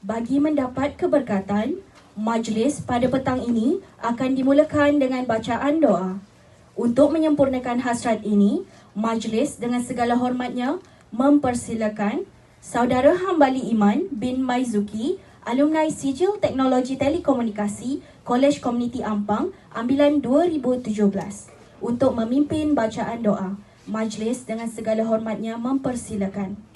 Bagi mendapat keberkatan, majlis pada petang ini akan dimulakan dengan bacaan doa. Untuk menyempurnakan hasrat ini, majlis dengan segala hormatnya mempersilakan Saudara Hambali Iman bin Maizuki, alumni Sijil Teknologi Telekomunikasi, Kolej Komuniti Ampang, ambilan 2017, untuk memimpin bacaan doa. Majlis dengan segala hormatnya mempersilakan.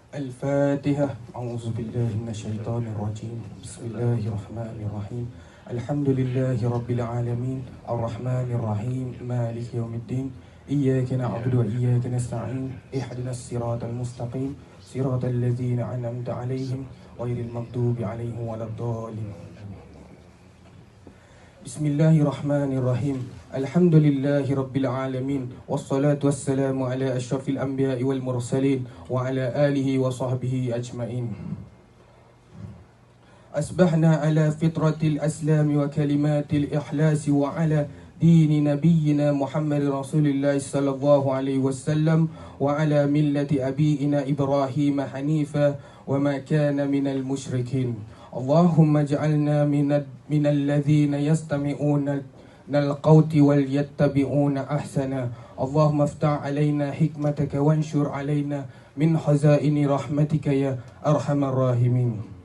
الفاتحة. أعوذ بالله من الشيطان الرجيم. بسم الله الرحمن الرحيم. الحمد لله رب العالمين الرحمن الرحيم مالك يوم الدين إياك نعبد وإياك نستعين اهدنا الصراط المستقيم صراط الذين أنعمت عليهم غير المغضوب عليهم ولا الضالين. بسم الله الرحمن الرحيم. الحمد لله رب العالمين والصلاة والسلام على أشرف الأنبياء والمرسلين وعلى آله وصحبه أجمعين. أصبحنا على فطرة الأسلام وكلمات الإخلاص وعلى دين نبينا محمد رسول الله صلى الله عليه وسلم وعلى ملة أبينا إبراهيم حنيفا وما كان من المشركين. اللهم اجعلنا من الذين يستمعون القول ويتبعون أحسنا. اللهم افتح علينا حكمتك وانشر علينا من خزائن رحمتك يا أرحم الراحمين.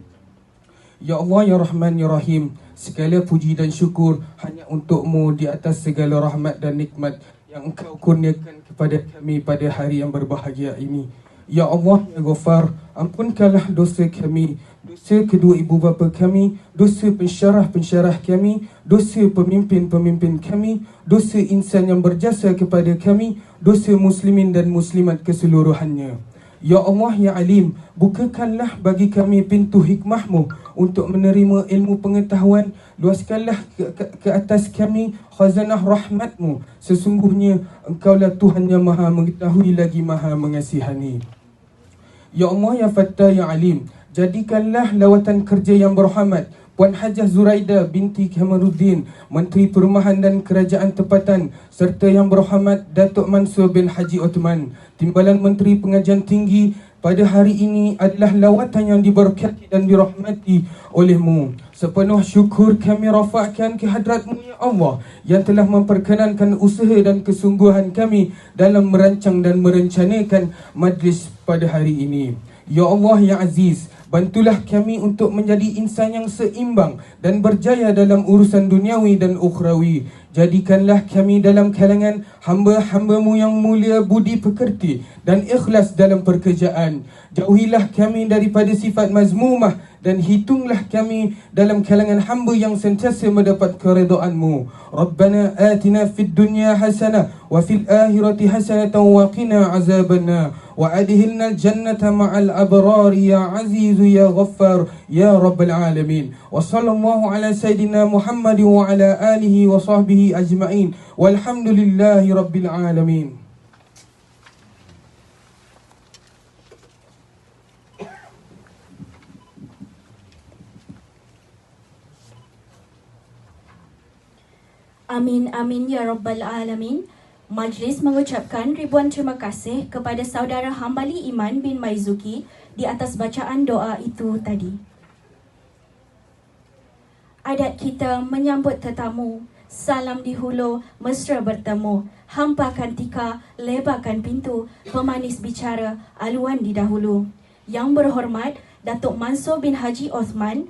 Ya Allah, Ya Rahman, Ya Rahim, segala puji dan syukur hanya untuk-Mu di atas segala rahmat dan nikmat yang Engkau kurniakan kepada kami pada hari yang berbahagia ini. Ya Allah, Ya Ghafar, ampunkanlah dosa kami, dosa kedua ibu bapa kami, dosa pensyarah-pensyarah kami, dosa pemimpin-pemimpin kami, dosa insan yang berjasa kepada kami, dosa muslimin dan muslimat keseluruhannya. Ya Allah, Ya Alim, bukakanlah bagi kami pintu hikmah-Mu untuk menerima ilmu pengetahuan. Luaskanlah ke atas kami khazanah rahmat-Mu. Sesungguhnya Engkaulah Tuhan yang maha mengetahui lagi maha mengasihani. Ya Allah, Ya Fattah, Ya Alim, jadikanlah lawatan kerja yang berhormat Puan Hajah Zuraida binti Kamaruddin, Menteri Perumahan dan Kerajaan Tempatan, serta yang berhormat Datuk Mansur bin Haji Othman, Timbalan Menteri Pengajian Tinggi, pada hari ini adalah lawatan yang diberkati dan dirahmati oleh-Mu. Sepenuh syukur kami rafa'kan ke hadrat-Mu, Ya Allah, yang telah memperkenankan usaha dan kesungguhan kami dalam merancang dan merencanakan majlis pada hari ini. Ya Allah, Ya Aziz, bantulah kami untuk menjadi insan yang seimbang dan berjaya dalam urusan duniawi dan ukhrawi. Jadikanlah kami dalam kalangan hamba-hamba-Mu yang mulia, budi pekerti dan ikhlas dalam pekerjaan. Jauhilah kami daripada sifat mazmumah dan hitunglah kami dalam kalangan hamba yang sentiasa mendapat keridaan-Mu. Rabbana atina fid dunya hasanah wa fil akhirati hasanatan wa qina azabannar wa adkhilna al-jannata ma'al abrar ya aziz ya ghaffar ya rabbal alamin. Wa sallallahu ala sayidina Muhammad wa ala alihi wa sahbihi ajma'in walhamdulillahi rabbil alamin. Amin, amin, ya Rabbal Alamin. Majlis mengucapkan ribuan terima kasih kepada Saudara Hambali Iman bin Maizuki di atas bacaan doa itu tadi. Adat kita menyambut tetamu, salam di hulu, mesra bertemu, hampakan tika, lebarkan pintu, pemanis bicara, aluan di dahulu. Yang berhormat Datuk Mansur bin Haji Othman,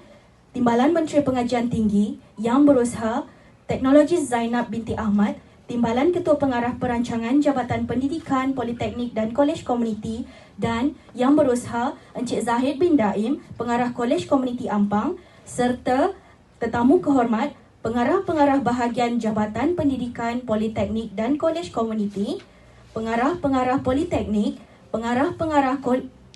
Timbalan Menteri Pengajian Tinggi, Yang Berusaha Teknologi Zainab binti Ahmad, Timbalan Ketua Pengarah Perancangan Jabatan Pendidikan, Politeknik dan Kolej Komuniti, dan Yang Berusaha Encik Zahid bin Daim, Pengarah Kolej Komuniti Ampang, serta tetamu kehormat Pengarah-pengarah bahagian Jabatan Pendidikan, Politeknik dan Kolej Komuniti, Pengarah-pengarah Politeknik, Pengarah-pengarah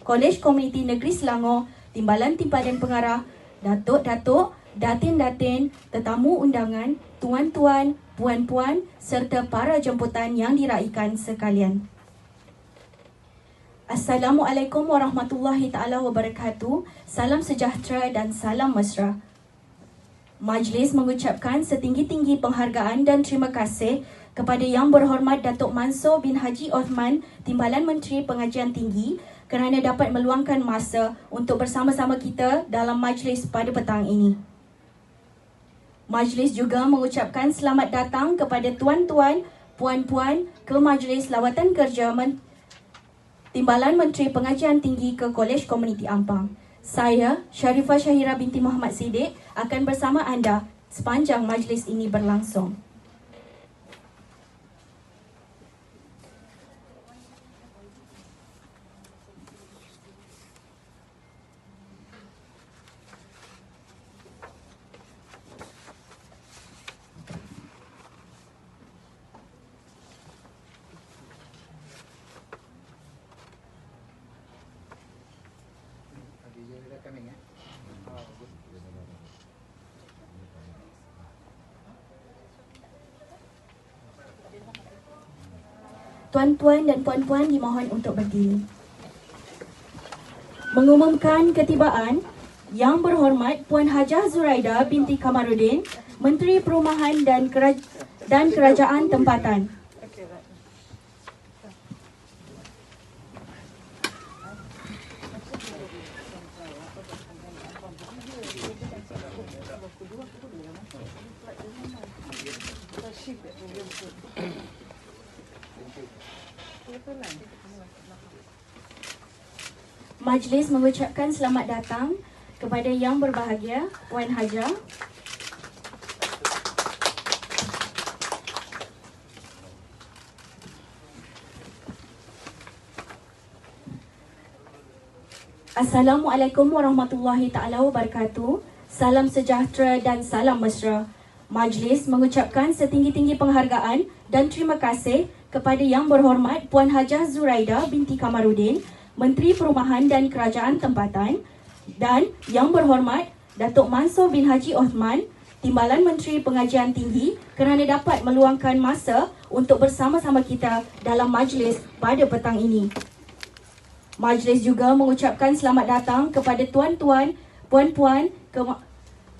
Kolej Komuniti Negeri Selangor, Timbalan-timbalan pengarah, Datuk-datuk, datin-datin, tetamu undangan, tuan-tuan, puan-puan serta para jemputan yang diraikan sekalian. Assalamualaikum warahmatullahi taala wabarakatuh. Salam sejahtera dan salam mesra. Majlis mengucapkan setinggi-tinggi penghargaan dan terima kasih kepada Yang Berhormat Datuk Mansor bin Haji Osman, Timbalan Menteri Pengajian Tinggi, kerana dapat meluangkan masa untuk bersama-sama kita dalam majlis pada petang ini. Majlis juga mengucapkan selamat datang kepada tuan-tuan, puan-puan ke Majlis Lawatan Kerja Timbalan Menteri Pengajian Tinggi ke Kolej Komuniti Ampang. Saya, Sharifah Syahira binti Muhammad Siddiq, akan bersama anda sepanjang majlis ini berlangsung. Tuan-tuan dan puan-puan dimohon untuk berdiri. Mengumumkan ketibaan Yang Berhormat Puan Hajah Zuraida binti Kamarudin, Menteri Perumahan dan Kerajaan Tempatan. Majlis mengucapkan selamat datang kepada Yang Berbahagia Puan Hajah. Assalamualaikum warahmatullahi taala wabarakatuh. Salam sejahtera dan salam mesra. Majlis mengucapkan setinggi-tinggi penghargaan dan terima kasih kepada Yang Berhormat Puan Hajah Zuraida binti Kamarudin, Menteri Perumahan dan Kerajaan Tempatan, dan Yang Berhormat Datuk Mansor bin Haji Osman, Timbalan Menteri Pengajian Tinggi, kerana dapat meluangkan masa untuk bersama-sama kita dalam majlis pada petang ini. Majlis juga mengucapkan selamat datang kepada tuan-tuan, puan-puan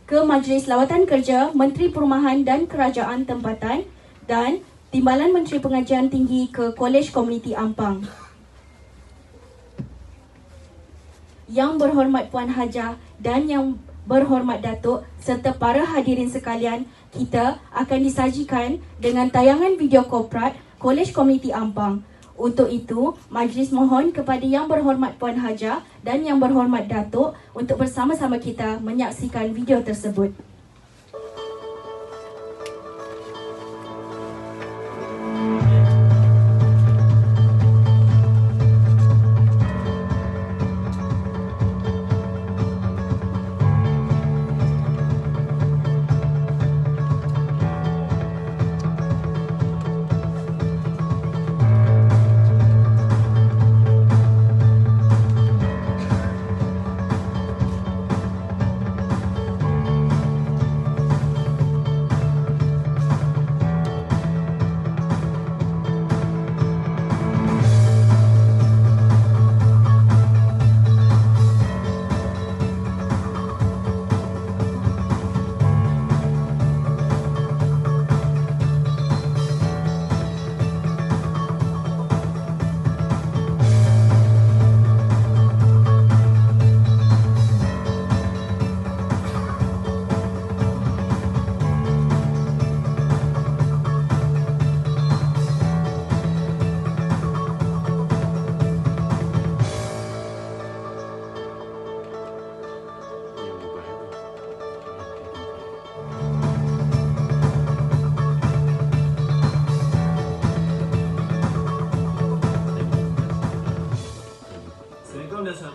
ke Majlis Lawatan Kerja Menteri Perumahan dan Kerajaan Tempatan dan Timbalan Menteri Pengajian Tinggi ke Kolej Komuniti Ampang. Yang Berhormat Puan Hajah dan Yang Berhormat Datuk serta para hadirin sekalian, kita akan disajikan dengan tayangan video korporat Kolej Komuniti Ampang. Untuk itu, majlis mohon kepada Yang Berhormat Puan Hajah dan Yang Berhormat Datuk untuk bersama-sama kita menyaksikan video tersebut.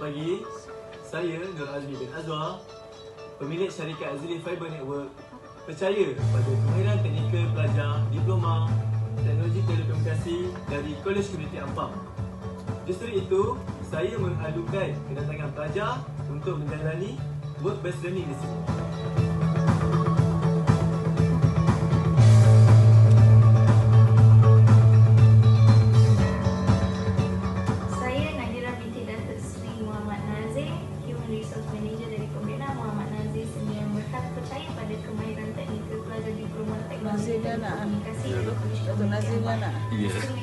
pagi. Saya Nur Azmi bin Azwar, pemilik syarikat Azli Fiber Network, percaya pada kemahiran teknikal pelajar Diploma Teknologi Telekomunikasi dari Kolej Komuniti Ampang. Justru itu, saya mengadukan kedatangan pelajar untuk menjalani work-based learning di sini. Saya Nadira binti Datuk Seri Muhammad Nazir, Human Resource Manager dari Pembina Muhammad Nazir Seni, yang berhak percaya pada kemahiran teknikal pelajar Diploma Teknologi Telekomunikasi dari Kolej Komuniti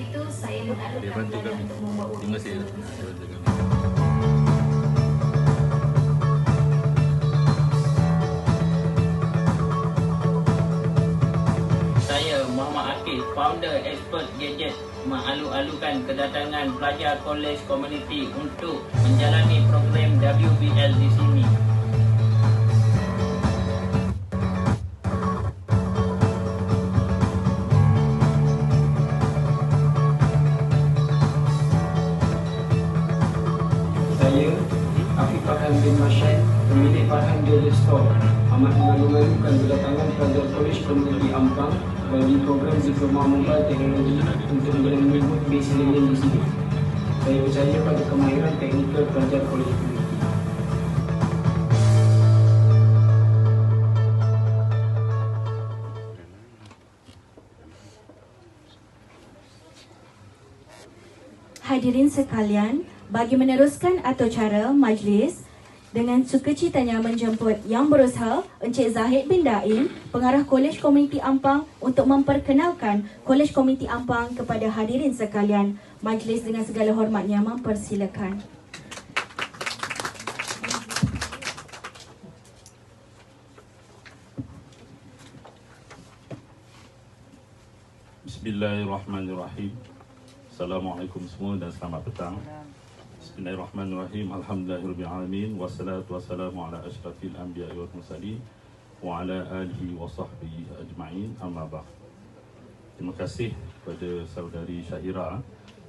itu, saya mengalukan pelajar untuk membuat Terima kasih. usaha. Saya Muhammad Akif, founder Expert Gadget, mengalu-alukan kedatangan pelajar Kolej Komuniti untuk menjalani program WBL di sini. Saya, Afiq Farhan bin Mashad, pemilik Farhan Gadget Store, amat mengalu-alukan kedatangan pelajar Kolej Komuniti Ampang bagi program Diploma Mobile Teknologi untuk menjalani base learning di sini. Saya percaya pada kemahiran teknikal pelajar Kolej Komuniti. Hadirin sekalian, bagi meneruskan atau cara majlis, dengan sukacitanya menjemput Yang Berusaha Encik Zahid bin Daim, Pengarah Kolej Komuniti Ampang, untuk memperkenalkan Kolej Komuniti Ampang kepada hadirin sekalian. Majlis dengan segala hormatnya mempersilakan. Bismillahirrahmanirrahim. Assalamualaikum semua dan selamat petang. Bismillahirrahmanirrahim. Alhamdulillahirrahmanirrahim. Wassalatu wassalamu ala ashrafil anbiya'i wal mursalin wa ala alihi wa sahbihi ajma'in. Amma ba'd. Terima kasih kepada saudari Syahira,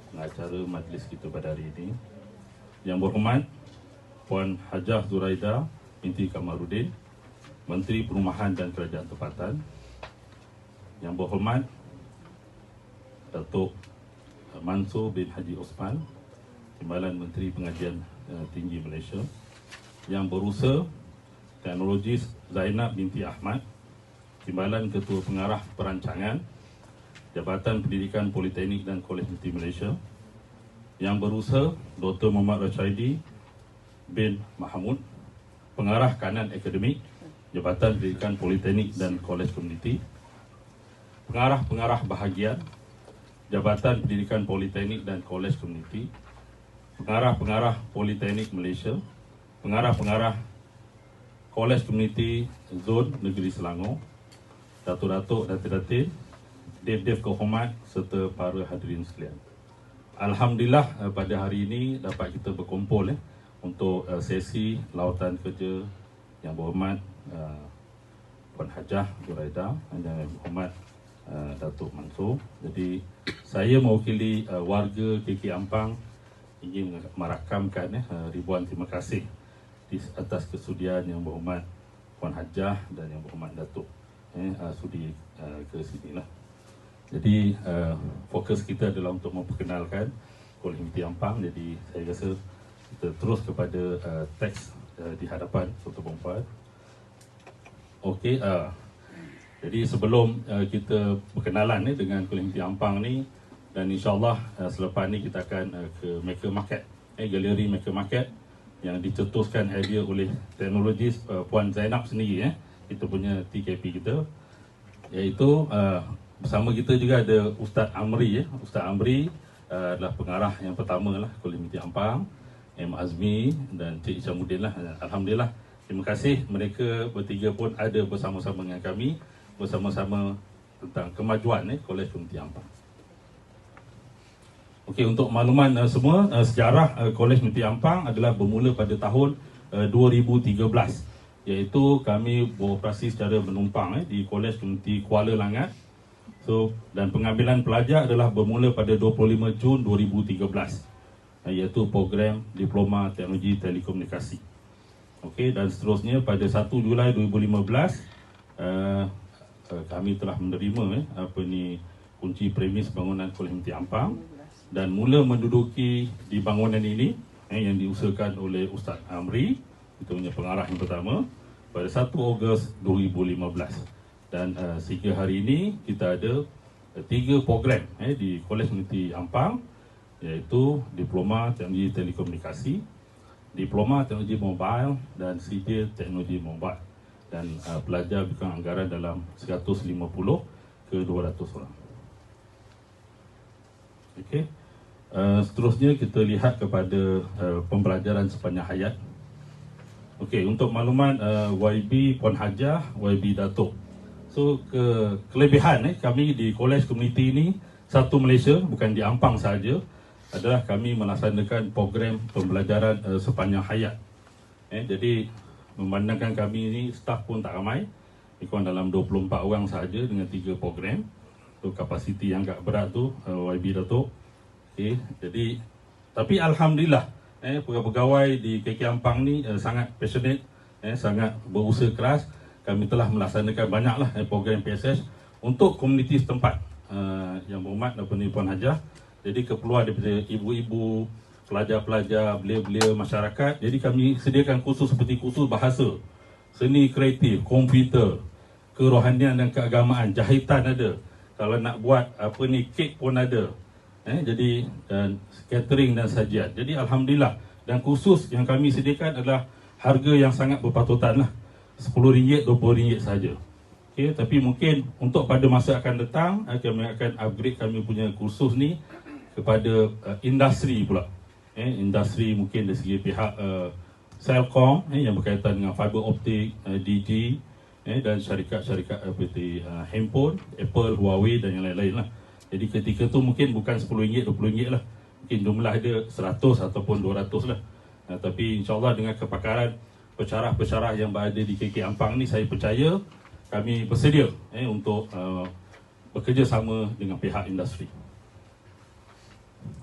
pengacara majlis kita pada hari ini. Yang berhormat Puan Hajah Zuraida binti Kamarudin, Menteri Perumahan dan Kerajaan Tempatan. Yang berhormat Datuk Mansur bin Haji Osman, Timbalan Menteri Pengajian Tinggi Malaysia. Yang berusaha Teknologi Zainab binti Ahmad, Timbalan Ketua Pengarah Perancangan Jabatan Pendidikan Politeknik dan Kolej Tinggi Malaysia. Yang berusaha Dr. Muhammad Rashaidi bin Mahmud, Pengarah Kanan Akademik Jabatan Pendidikan Politeknik dan Kolej Komuniti. Pengarah-pengarah bahagian Jabatan Pendidikan Politeknik dan Kolej Komuniti, Pengarah-pengarah Politeknik Malaysia, Pengarah-pengarah Kolej Komuniti Zon Negeri Selangor, Datuk-datuk, datin-datin, dev-dev kehormat serta para hadirin sekalian. Alhamdulillah pada hari ini dapat kita berkumpul untuk sesi lautan kerja yang berhormat Puan Hajah Zuraida dan yang berhormat Datuk Mansur. Jadi saya mewakili warga KK Ampang ingin merakamkan ribuan terima kasih di atas kesudian yang berhormat Puan Hajah dan yang berhormat Datuk sudi ke sini lah. Jadi fokus kita adalah untuk memperkenalkan Kolej Komuniti Ampang. Jadi saya rasa kita terus kepada teks di hadapan Tuan-Tuan Puan. Okey, jadi sebelum kita berkenalan dengan Kolej Komuniti Ampang ni, dan insyaAllah selepas ni kita akan ke Maker Market, galeri Maker Market yang dicetuskan idea oleh teknologis Puan Zainab sendiri, kita punya TKP kita, iaitu bersama kita juga ada Ustaz Amri. Ustaz Amri adalah pengarah yang pertama lah Kolej Komuniti Ampang, M. Azmi dan Cik Isyamuddin lah. Alhamdulillah, terima kasih mereka bertiga pun ada bersama-sama dengan kami, bersama-sama tentang kemajuan Kolej Komuniti Ampang. Okey, untuk makluman semua, sejarah Kolej Komuniti Ampang adalah bermula pada tahun 2013, iaitu kami beroperasi secara menumpang di Kolej Komuniti Kuala Langat. So, dan pengambilan pelajar adalah bermula pada 25 Jun 2013, iaitu program Diploma Teknologi Telekomunikasi. Okey, dan seterusnya pada 1 Julai 2015 kami telah menerima kunci premis bangunan Kolej Komuniti Ampang dan mula menduduki di bangunan ini yang diusahakan oleh Ustaz Amri, itu punya pengarah yang pertama, pada 1 Ogos 2015. Dan sehingga hari ini kita ada 3 program di Kolej Komuniti Ampang, iaitu Diploma Teknologi Telekomunikasi, Diploma Teknologi Mobile dan CJ Teknologi Mobile. Dan pelajar bukan anggaran dalam 150 ke 200 orang. Okey. Seterusnya kita lihat kepada pembelajaran sepanjang hayat. Okey, untuk makluman YB Puan Hajah, YB Datuk. So kelebihan kami di College Community ini satu Malaysia, bukan di Ampang sahaja, adalah kami melaksanakan program pembelajaran sepanjang hayat. Jadi memandangkan kami ini staf pun tak ramai, kurang dalam 24 orang sahaja dengan 3 program. So kapasiti yang agak berat tu YB Datuk. Okay, jadi tapi alhamdulillah pegawai di KK Ampang ni sangat passionate, sangat berusaha keras. Kami telah melaksanakan banyaklah program PSS untuk komuniti setempat. Yang berhormat Puan Hajah. Jadi keperluan daripada ibu-ibu, pelajar-pelajar, belia-belia masyarakat. Jadi kami sediakan kursus seperti kursus bahasa, seni kreatif, komputer, kerohanian dan keagamaan, jahitan ada. Kalau nak buat kek pun ada. Jadi dan catering dan sajian. Jadi alhamdulillah, dan kursus yang kami sediakan adalah harga yang sangat berpatutan lah, RM10, RM20 saja. Okay, tapi mungkin untuk pada masa akan datang kami akan upgrade kami punya kursus ni kepada industri pula. Industri mungkin dari segi pihak Celcom yang berkaitan dengan fiber optik, DG dan syarikat-syarikat seperti handphone, Apple, Huawei dan yang lain-lain lah. Jadi ketika tu mungkin bukan RM10, RM20 lah. Mungkin jumlah dia 100 ataupun 200 lah. Tapi insyaAllah dengan kepakaran pensyarah-pensyarah yang berada di KK Ampang ni, saya percaya kami bersedia untuk bekerjasama dengan pihak industri.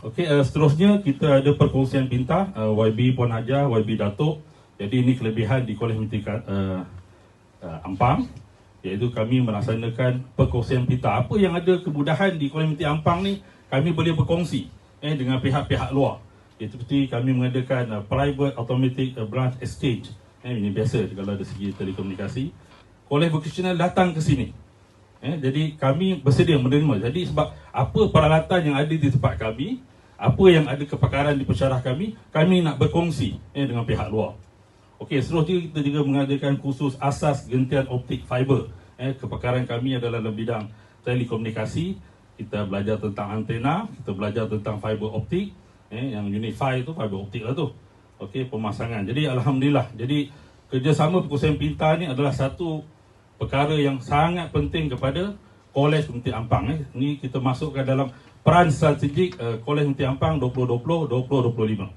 Okey, seterusnya kita ada perkongsian pintar YB Puan Hajah, YB Datuk. Jadi ini kelebihan di Kolej Menterikan Ampang, iaitu kami melaksanakan perkongsian pintar. Apa yang ada kemudahan di Kolej Menteri Ampang ni, kami boleh berkongsi dengan pihak-pihak luar. Seperti kami mengadakan private automatic branch exchange. Ini biasa kalau ada segi telekomunikasi. Kolej vocational datang ke sini. Jadi kami bersedia menerima. Jadi sebab apa peralatan yang ada di tempat kami, apa yang ada kepakaran di pensyarah kami nak berkongsi dengan pihak luar. Okey, seterusnya kita juga mengadakan kursus asas gentian optik fiber. Kepakaran kami adalah dalam bidang telekomunikasi. Kita belajar tentang antena, kita belajar tentang fiber optik. Yang unify tu fiber optik lah tu. Okey, pemasangan. Jadi alhamdulillah. Jadi kerjasama perkongsian pintar ni adalah satu perkara yang sangat penting kepada Kolej Menteri Ampang. Ini kita masukkan dalam peran strategik Kolej Menteri Ampang 2020-2025.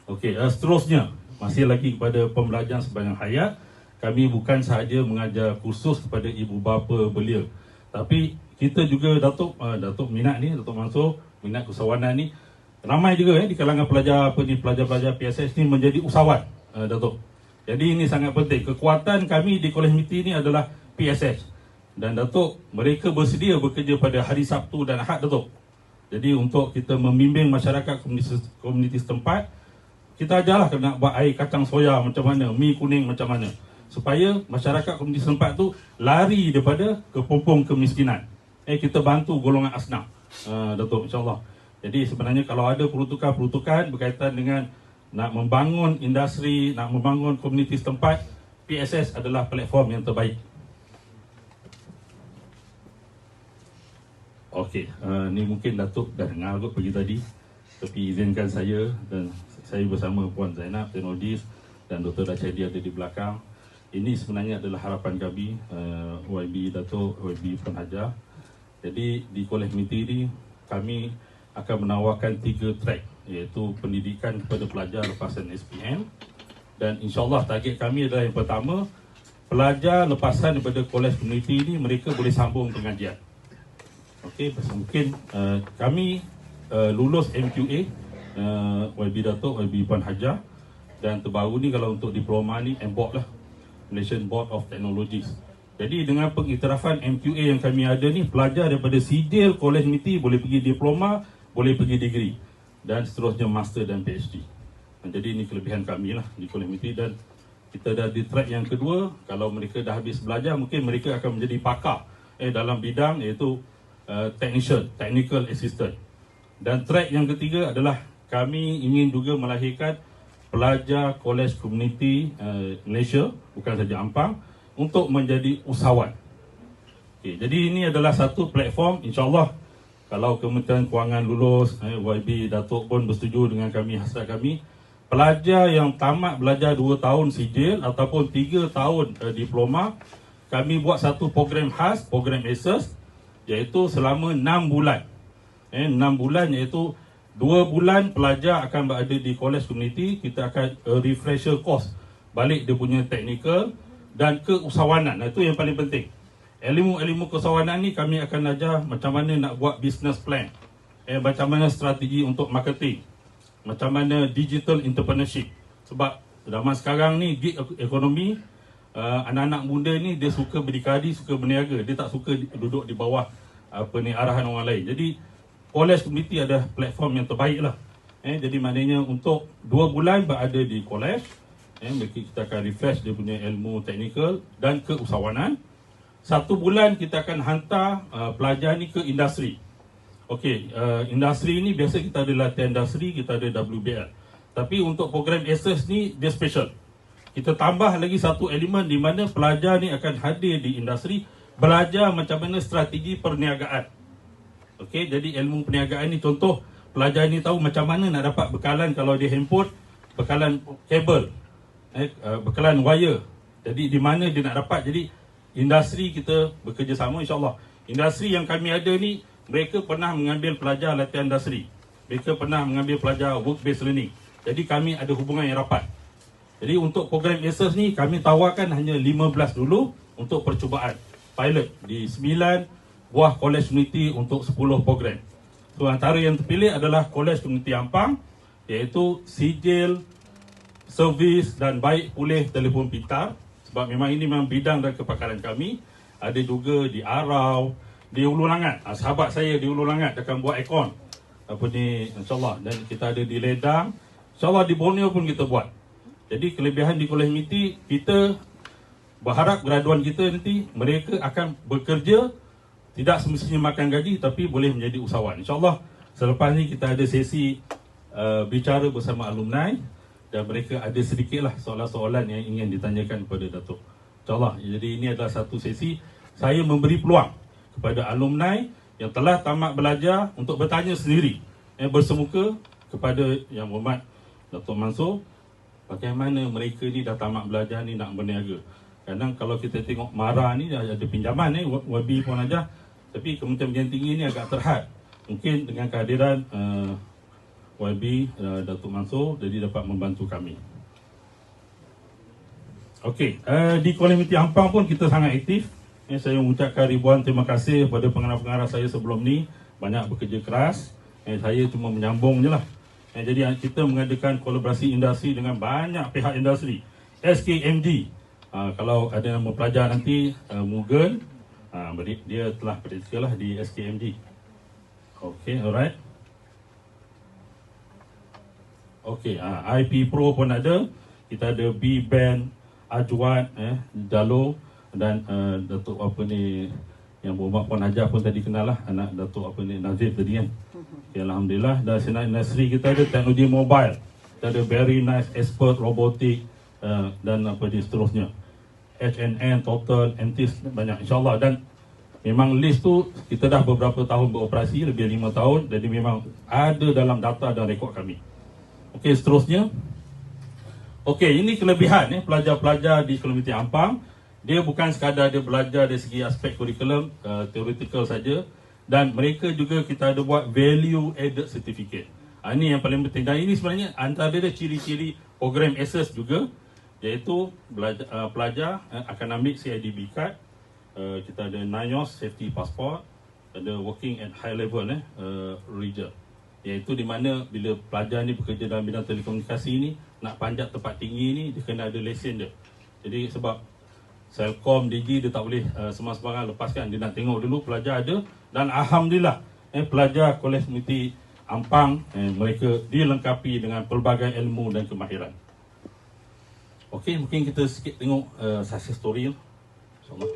Okey, seterusnya masih lagi kepada pembelajaran sepanjang hayat. Kami bukan sahaja mengajar kursus kepada ibu bapa belia, tapi kita juga Datuk minat ni, Datuk Mansur minat usahawanan ni. Ramai juga di kalangan pelajar-pelajar PSS ni menjadi usahawan, Datuk. Jadi ini sangat penting. Kekuatan kami di Kolej Menteri ni adalah PSS. Dan Datuk, mereka bersedia bekerja pada hari Sabtu dan Ahad, Datuk. Jadi untuk kita membimbing masyarakat komuniti setempat, kita ajarlah nak buat air kacang soya macam mana, mi kuning macam mana, supaya masyarakat komuniti setempat tu lari daripada kepompong kemiskinan. Kita bantu golongan asnaf, Datuk, insyaAllah. Jadi sebenarnya kalau ada peruntukan-peruntukan berkaitan dengan nak membangun industri, nak membangun komuniti setempat, PSS adalah platform yang terbaik. Okey, ni mungkin Datuk dah dengar kot pagi tadi, tapi izinkan saya dan saya bersama Puan Zainab, teknologis, dan Dr. Dachedi ada di belakang. Ini sebenarnya adalah harapan kami, YB Datuk, YB Puan Hajah. Jadi di Kolej Menteri ini kami akan menawarkan 3 track, iaitu pendidikan kepada pelajar lepasan SPM. Dan insyaAllah target kami adalah yang pertama, pelajar lepasan daripada Kolej Komuniti ini mereka boleh sambung pengajian. Okey, mungkin kami lulus MQA, YB Datuk, YB Puan Hajah. Dan terbaru ni kalau untuk diploma ni MBOT lah, Malaysian Board of Technologies. Jadi dengan pengiktirafan MQA yang kami ada ni, pelajar daripada sijil Kolej Menteri boleh pergi diploma, boleh pergi degree, dan seterusnya master dan PhD. Jadi ini kelebihan kami lah di Kolej Menteri. Dan kita dah di track yang kedua, kalau mereka dah habis belajar, mungkin mereka akan menjadi pakar dalam bidang iaitu technical assistant. Dan track yang ketiga adalah kami ingin juga melahirkan pelajar Kolej Komuniti Malaysia, bukan saja Ampang, untuk menjadi usahawan. Okey, jadi ini adalah satu platform, insyaAllah kalau Kementerian Kewangan lulus, YB Datuk pun bersetuju dengan kami, hasrat kami, pelajar yang tamat belajar 2 tahun sijil ataupun 3 tahun diploma, kami buat satu program khas, program ACES, iaitu selama 6 bulan. 6 bulan iaitu 2 bulan pelajar akan berada di college community, kita akan refresher course, balik dia punya technical dan keusahawanan. Itu yang paling penting. Ilmu-ilmu keusahawanan ni kami akan ajar macam mana nak buat business plan, macam mana strategi untuk marketing, macam mana digital entrepreneurship. Sebab zaman sekarang ni gig ekonomi, anak-anak muda ni dia suka berdikari, suka berniaga, dia tak suka duduk di bawah arahan orang lain. Jadi college community ada platform yang terbaik lah. Jadi maknanya untuk 2 bulan berada di college, kita akan refresh dia punya ilmu teknikal dan keusahawanan. 1 bulan kita akan hantar pelajar ni ke industri. Okey, industri ni biasa kita ada latihan industri, kita ada WBL. Tapi untuk program ACES ni dia special. Kita tambah lagi satu elemen di mana pelajar ni akan hadir di industri, belajar macam mana strategi perniagaan. Okey, jadi ilmu perniagaan ni contoh pelajar ni tahu macam mana nak dapat bekalan kalau dia handphone, bekalan kabel, bekalan wire. Jadi di mana dia nak dapat. Jadi industri kita bekerjasama, insyaAllah. Industri yang kami ada ni, mereka pernah mengambil pelajar latihan industri, mereka pernah mengambil pelajar work based learning. Jadi kami ada hubungan yang rapat. Jadi untuk program ACES ni kami tawarkan hanya 15 dulu untuk percubaan pilot di 9 buah college community untuk 10 program. So antara yang terpilih adalah College Community Ampang, iaitu sijil, servis dan baik pulih telefon pintar. Sebab memang ini memang bidang dan kepakaran kami. Ada juga di Arau, di Ulu Langat. Sahabat saya di Ulu Langat akan buat aircon insyaAllah. Dan kita ada di Ledang, insyaAllah di Borneo pun kita buat. Jadi kelebihan di college community, kita berharap graduan kita nanti mereka akan bekerja, tidak semestinya makan gaji, tapi boleh menjadi usahawan. InsyaAllah selepas ni kita ada sesi bicara bersama alumni, dan mereka ada sedikitlah soalan-soalan yang ingin ditanyakan kepada Datuk. InsyaAllah. Jadi ini adalah satu sesi saya memberi peluang kepada alumni yang telah tamat belajar untuk bertanya sendiri, bersemuka kepada Yang Berhormat Datuk Mansor, bagaimana mereka ni dah tamat belajar ni nak berniaga. Kadang kalau kita tengok MARA ni ada pinjaman, YB pun ajar, tapi Kementerian Pendidikan Tinggi ni agak terhad. Mungkin dengan kehadiran YB Datuk Mansor, jadi dapat membantu kami. Okey, di Komuniti Ampang pun kita sangat aktif. Saya mengucapkan ribuan terima kasih kepada pengarah-pengarah saya sebelum ni, banyak bekerja keras. Saya cuma menyambung je lah. Jadi kita mengadakan kolaborasi industri dengan banyak pihak industri. SKMG, kalau ada nama pelajar nanti, Mughal, dia telah praktikal lah di SKMG. Okey, alright. Okey, IP Pro pun ada. Kita ada B-Band, Ajwat, Jalo, dan Datuk Yang Berhormat Puan Hajar pun tadi kenal lah, anak Datuk Nazif tadi kan. Okay, Alhamdulillah. Dan Senat Industri kita ada teknologi mobile, kita ada Very Nice Expert Robotik, dan seterusnya. HNN, Total, Entis, banyak insyaAllah. Dan memang list tu kita dah beberapa tahun beroperasi, lebih 5 tahun. Jadi memang ada dalam data dan rekod kami. Okey, seterusnya. Okey, ini kelebihan pelajar-pelajar di Komuniti Ampang. Dia bukan sekadar dia belajar dari segi aspek kurikulum, theoretical saja, dan mereka juga kita ada buat value added certificate. Ini yang paling penting. Dan ini sebenarnya antara dia ciri-ciri program ACES juga, iaitu pelajar akan ambil CIDB card, kita ada NIOS safety passport, ada working at high level region. Iaitu di mana bila pelajar ni bekerja dalam bidang telekomunikasi ni, nak panjat tempat tinggi ni, dia kena ada lesen dia. Jadi sebab Selcom, Digi dia tak boleh sembarang lepaskan, dia nak tengok dulu pelajar ada. Dan Alhamdulillah pelajar Kolej Community Ampang, mereka dilengkapi dengan pelbagai ilmu dan kemahiran. Okey, mungkin kita sikit tengok success story, InsyaAllah.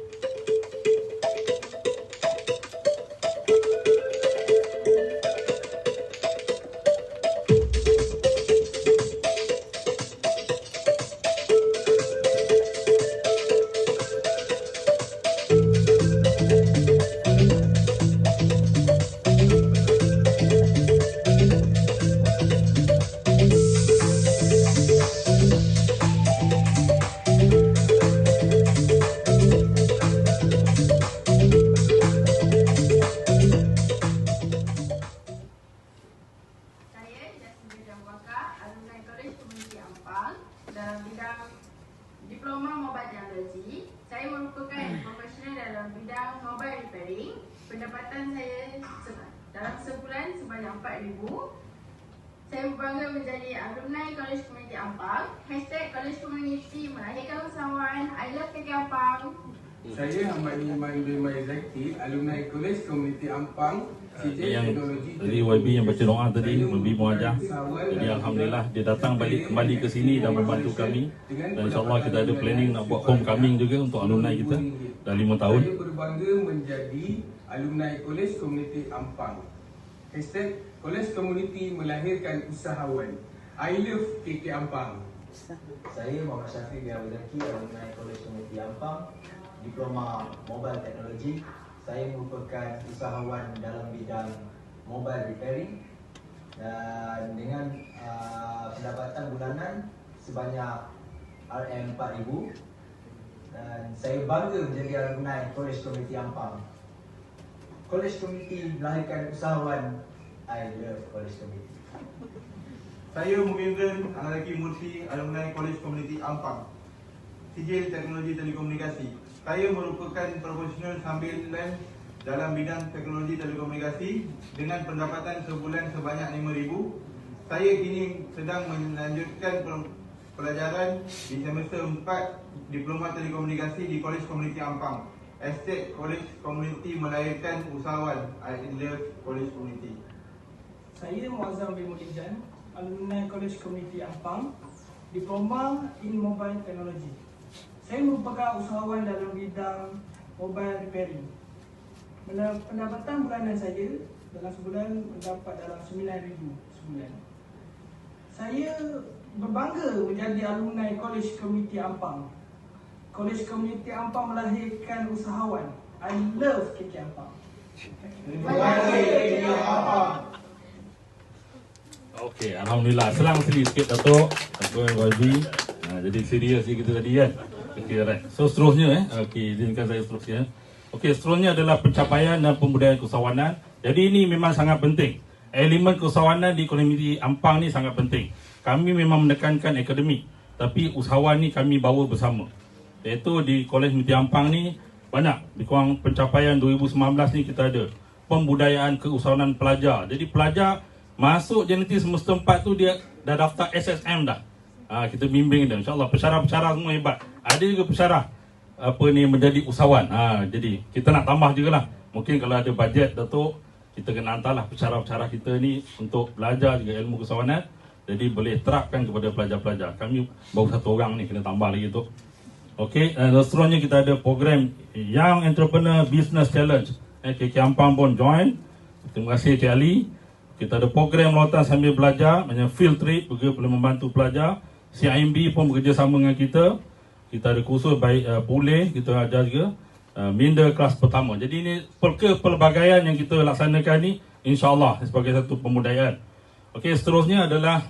dalam sebulan sebanyak 4,000. Saya berbangga menjadi alumni College Community Ampang. #College Community melahirkan usahawan. I love KK Ampang. Saya Ahmad Iman bin Maizaki, alumni College Community Ampang. Yang dari YB yang baca doa tadi, YB Muajah. Jadi alhamdulillah dia datang balik kembali ke sini dan membantu kami. Dan insyaAllah kita ada planning nak buat homecoming juga untuk alumni kita dah 5 tahun. Saya berbangga menjadi alumni College Community Ampang. #College Community melahirkan usahawan. I love KK Ampang. Saya Muhammad Syafiq bin Abdul Zaki, alumni College Community Ampang, Diploma Mobile Technology. Saya merupakan usahawan dalam bidang mobile repairing dan dengan pendapatan bulanan sebanyak RM4,000 dan saya bangga menjadi alumni College Community Ampang. College Community melahirkan usahawan. I love College Community. Saya Mubindran Analaki Mursi, alumni College Community Ampang, Sijil Teknologi Telekomunikasi. Saya merupakan profesional sambilan dalam bidang teknologi telekomunikasi dengan pendapatan sebulan sebanyak RM5,000. Saya kini sedang melanjutkan pelajaran di semester 4 Diploma Telekomunikasi di College Community Ampang. #College Community melahirkan usahawan. I love College Community. Saya Muazzam bin Mulijan, alumni College Community Ampang, Diploma in Mobile Technology. Saya merupakan usahawan dalam bidang mobile repairing. Pendapatan bulanan saya dalam sebulan mendapat dalam RM9,000 sebulan. Saya berbangga menjadi alumni College Community Ampang. College Community Ampang melahirkan usahawan. I love KK Ampang. Terima kasih KK Ampang. Okey, alhamdulillah. Selang sikit Datuk. Datuk YB. Jadi serius kita tadi kan. Okey, right. So seterusnya okey, izinkan saya seterusnya. Okey, seterusnya adalah pencapaian dan pembudayaan keusahawanan. Jadi ini memang sangat penting. Elemen keusahawanan di komuniti Ampang ni sangat penting. Kami memang menekankan akademik, tapi usahawan ni kami bawa bersama. Iaitu di Kolej Community Ampang ni banyak. Di kurang pencapaian 2019 ni kita ada pembudayaan keusahawanan pelajar. Jadi pelajar masuk jeniti semester 4 tu dia dah daftar SSM dah. Kita bimbing dia, insyaAllah. Pensyarah-pensyarah semua hebat. Ada juga pensyarah menjadi usahawan. Jadi kita nak tambah juga lah. Mungkin kalau ada bajet Datuk, kita kena hantarlah pensyarah-pensyarah kita ni untuk belajar juga ilmu keusahawanan. Jadi boleh terapkan kepada pelajar-pelajar. Kami baru 1 orang ni, kena tambah lagi tu. Okey, seterusnya kita ada program Young Entrepreneur Business Challenge. KK Ampang pun join. Terima kasih Cik Ali. Kita ada program lawatan sambil belajar, macam field trip, juga boleh membantu pelajar. CIMB pun bekerjasama dengan kita. Kita ada kursus baik pulih, kita ajar juga minda kelas pertama. Jadi ini pelbagaian yang kita laksanakan ni, insyaAllah sebagai satu pembudayaan. Okey, seterusnya adalah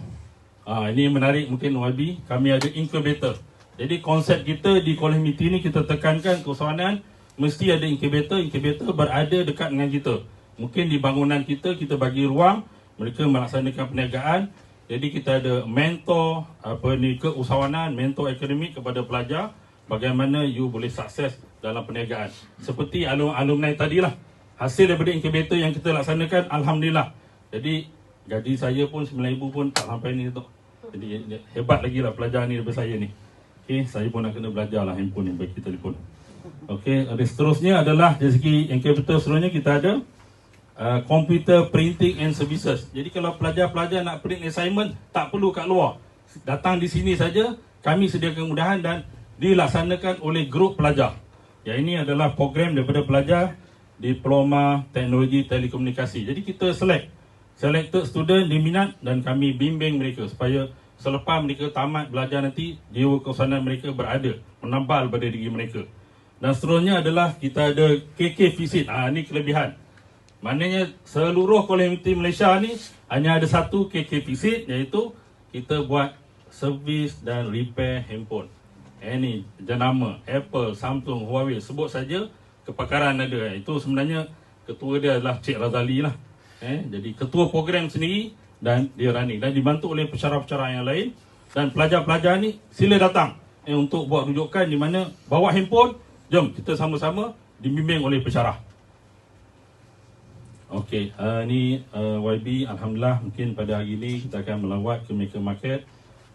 ini menarik mungkin YB, kami ada incubator. Jadi konsep kita di College Community ni kita tekankan keusahawanan mesti ada incubator. Incubator berada dekat dengan kita. Mungkin di bangunan kita bagi ruang mereka melaksanakan perniagaan. Jadi kita ada mentor keusahawanan, mentor akademik kepada pelajar bagaimana you boleh sukses dalam perniagaan. Seperti alumni tadilah. Hasil daripada incubator yang kita laksanakan, alhamdulillah. Jadi gaji saya pun RM9,000 pun tak sampai ni tu. Jadi hebat lagi lah pelajar ni daripada saya ni. Okey, saya pun nak kena belajar lah handphone ni bagi telefon. Okey, seterusnya adalah dari segi incubator seterusnya kita ada computer printing and services. Jadi kalau pelajar-pelajar nak print assignment, tak perlu kat luar. Datang di sini saja, kami sediakan kemudahan dan dilaksanakan oleh grup pelajar. Yang ini adalah program daripada pelajar Diploma Teknologi Telekomunikasi. Jadi kita selected student diminat dan kami bimbing mereka supaya selepas mereka tamat belajar nanti, jiwa keusahawanan mereka berada, menambal pada diri mereka. Dan seterusnya adalah kita ada KK Visit. Ini kelebihan. Maknanya seluruh komuniti Malaysia ni hanya ada satu KK Visit, iaitu kita buat servis dan repair handphone. Ini jenama Apple, Samsung, Huawei, sebut saja kepakaran ada. Itu sebenarnya ketua dia adalah Cik Razali lah. Jadi ketua program sendiri dan dia running dan dibantu oleh pensyarah-pensyarah yang lain. Dan pelajar-pelajar ni sila datang untuk buat rujukan di mana bawa handphone, jom kita sama-sama dibimbing oleh pensyarah. Okey, ni YB, Alhamdulillah mungkin pada hari ini kita akan melawat ke Maker Market.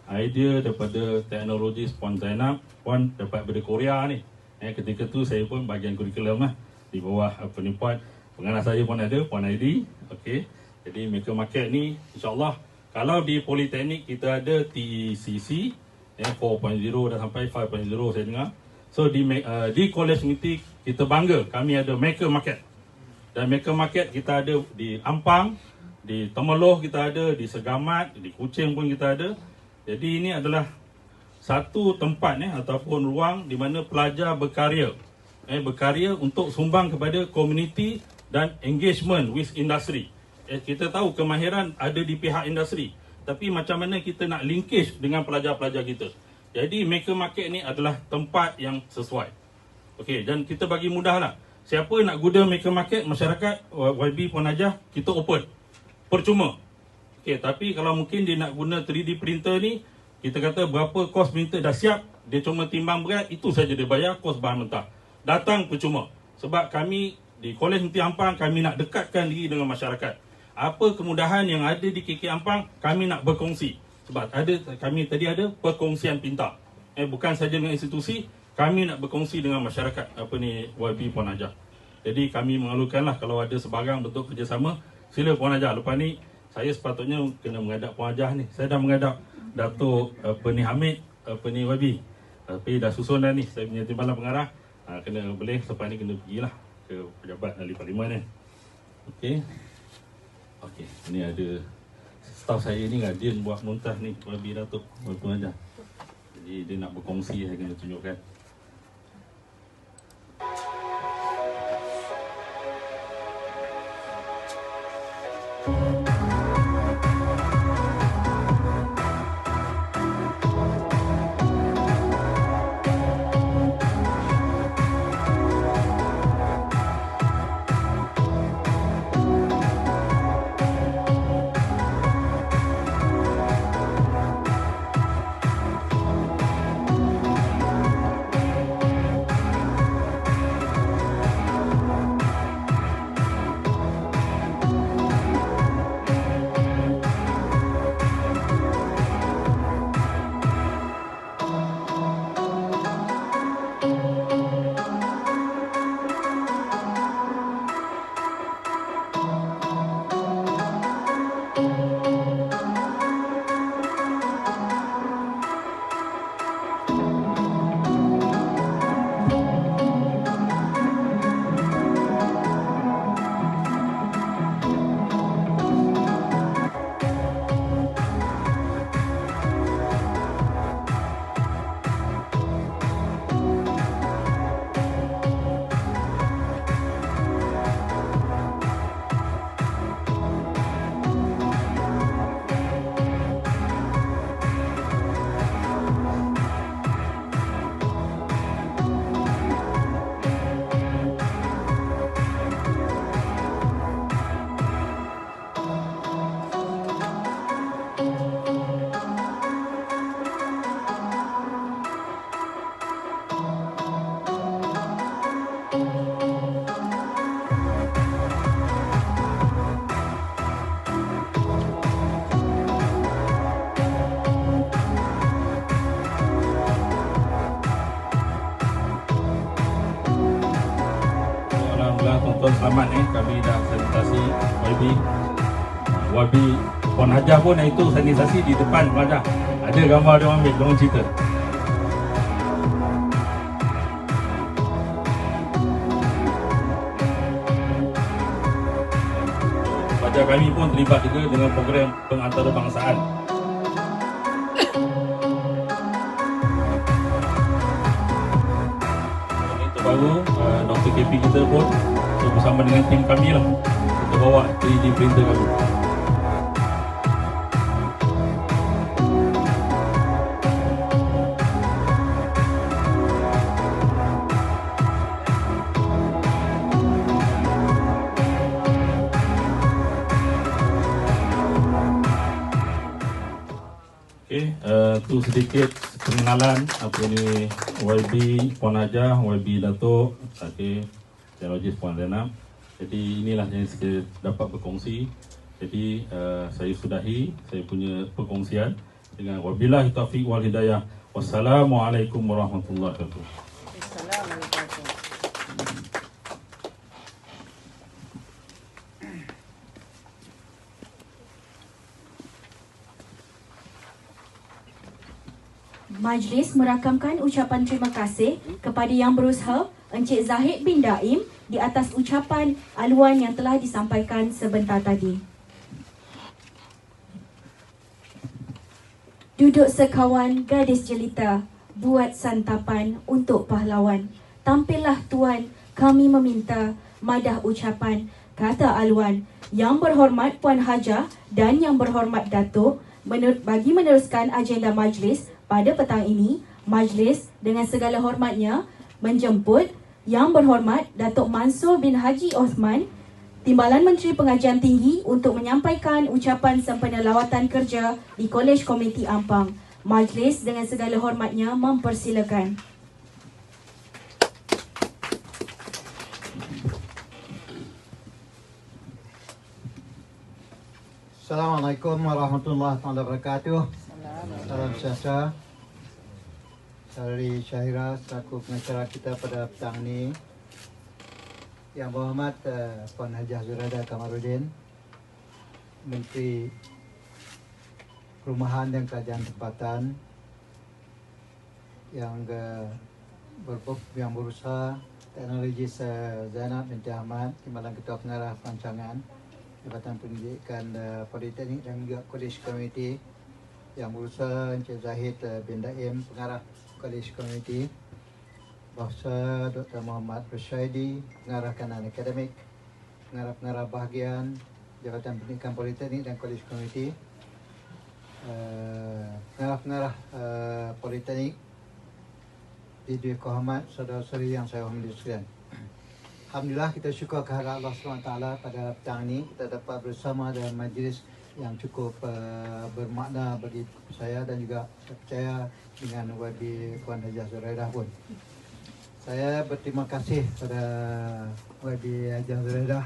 Idea daripada teknologi Puan Zainab, Puan dapat daripada Korea ni. Ketika tu saya pun bahagian kurikulum lah. Di bawah Puan, pengarah saya pun ada, Puan ID. Okey, jadi Maker Market ni insyaAllah kalau di Politeknik kita ada TCC 4.0 dan sampai 5.0 saya dengar. So di College Community kita bangga kami ada Maker Market. Dan Maker Market kita ada di Ampang, di Temeloh kita ada, di Segamat, di Kuching pun kita ada. Jadi ini adalah satu tempat ataupun ruang di mana pelajar berkarya. Berkarya untuk sumbang kepada komuniti dan engagement with industry. Kita tahu kemahiran ada di pihak industri. Tapi macam mana kita nak linkage dengan pelajar-pelajar kita. Jadi Maker Market ni adalah tempat yang sesuai. Okey, dan kita bagi mudahlah. Siapa nak guna Maker Market, masyarakat YB Puan Hajah, kita open. Percuma. Okey, tapi kalau mungkin dia nak guna 3D printer ni, kita kata berapa kos printer dah siap, dia cuma timbang berat, itu saja dia bayar kos bahan mentah. Datang percuma. Sebab kami di Kolej Negeri Ampang, kami nak dekatkan diri dengan masyarakat. Apa kemudahan yang ada di KK Ampang, kami nak berkongsi. Sebab kami tadi ada perkongsian pintar. Bukan saja dengan institusi, kami nak berkongsi dengan masyarakat YB Puan Hajah. Jadi kami mengalukanlah kalau ada sebarang bentuk kerjasama, sila Puan Hajah. Lepas ni saya sepatutnya kena menghadap Puan Hajah ni. Saya dah menghadap Datuk Hamid YB. Tapi dah susun dah ni, saya punya timbalan pengarah. Kena boleh lepas ni kena pergilah ke pejabat ahli parlimen ni. Okey. Okey, ni ada staff saya ni rajin buat muntah ni YB Datuk Puan Hajah. Jadi dia nak berkongsi, saya kena tunjukkan. Selamat kami dah sanitasi YB Puan Hajah pun itu sanitasi di depan Puan Hajah. Ada gambar dia ambil, jangan cerita. Pelajar kami pun terlibat juga dengan program pengantarbangsaan. Itu baru Dr. KP kita pun bersama dengan tim kami lah, kita bawa 3D printer kami. Itu sedikit pengenalan YB Puan Hajah, YB Datuk, teknologi Puan Zainab. Jadi inilah yang saya dapat berkongsi. Jadi saya sudahi saya punya perkongsian dengan wabillahi taufiq wal hidayah. Wassalamualaikum warahmatullahi wabarakatuh. Assalamualaikum. Majlis merakamkan ucapan terima kasih kepada Yang Berusaha Encik Zahid bin Daim di atas ucapan aluan yang telah disampaikan sebentar tadi. Duduk sekawan gadis jelita, buat santapan untuk pahlawan. Tampillah tuan, kami meminta madah ucapan, kata aluan. Yang berhormat Puan Hajah dan Yang berhormat Datuk, bagi meneruskan agenda majlis pada petang ini, majlis dengan segala hormatnya menjemput Yang berhormat Datuk Mansur bin Haji Osman, Timbalan Menteri Pengajian Tinggi untuk menyampaikan ucapan sempena lawatan kerja di Kolej Komuniti Ampang. Majlis dengan segala hormatnya mempersilakan. Assalamualaikum warahmatullahi wabarakatuh. Salam sejahtera. Dari Syahira selaku pengacara kita pada petang ini. Yang berhormat Puan Hajah Zuraida Kamarudin, Menteri Perumahan dan Kerajaan Tempatan, yang berusaha Teknologi Zainab binti Ahmad, Timbalan Ketua Pengarah Perancangan Jabatan Pendidikan Politeknik dan juga Kolej Komuniti, yang berusaha Encik Zahid bin Daim, Pengarah Kolej Komuniti, Bahasa Dr. Muhammad Rasyaidi, Pengarah Kanan Akademik, Pengarah-pengarah bahagian Jabatan Pendidikan Politeknik dan Kolej Komuniti, pengarah-pengarah Politeknik, Didik Kohamat, saudara-saudari yang saya hormati sekalian. Alhamdulillah, kita syukur kehadirat Allah SWT pada petang ini kita dapat bersama dalam majlis yang cukup bermakna bagi saya dan juga saya percaya dengan YB Puan Hajah Zuraida pun. Saya berterima kasih pada YB Hajah Zuraida.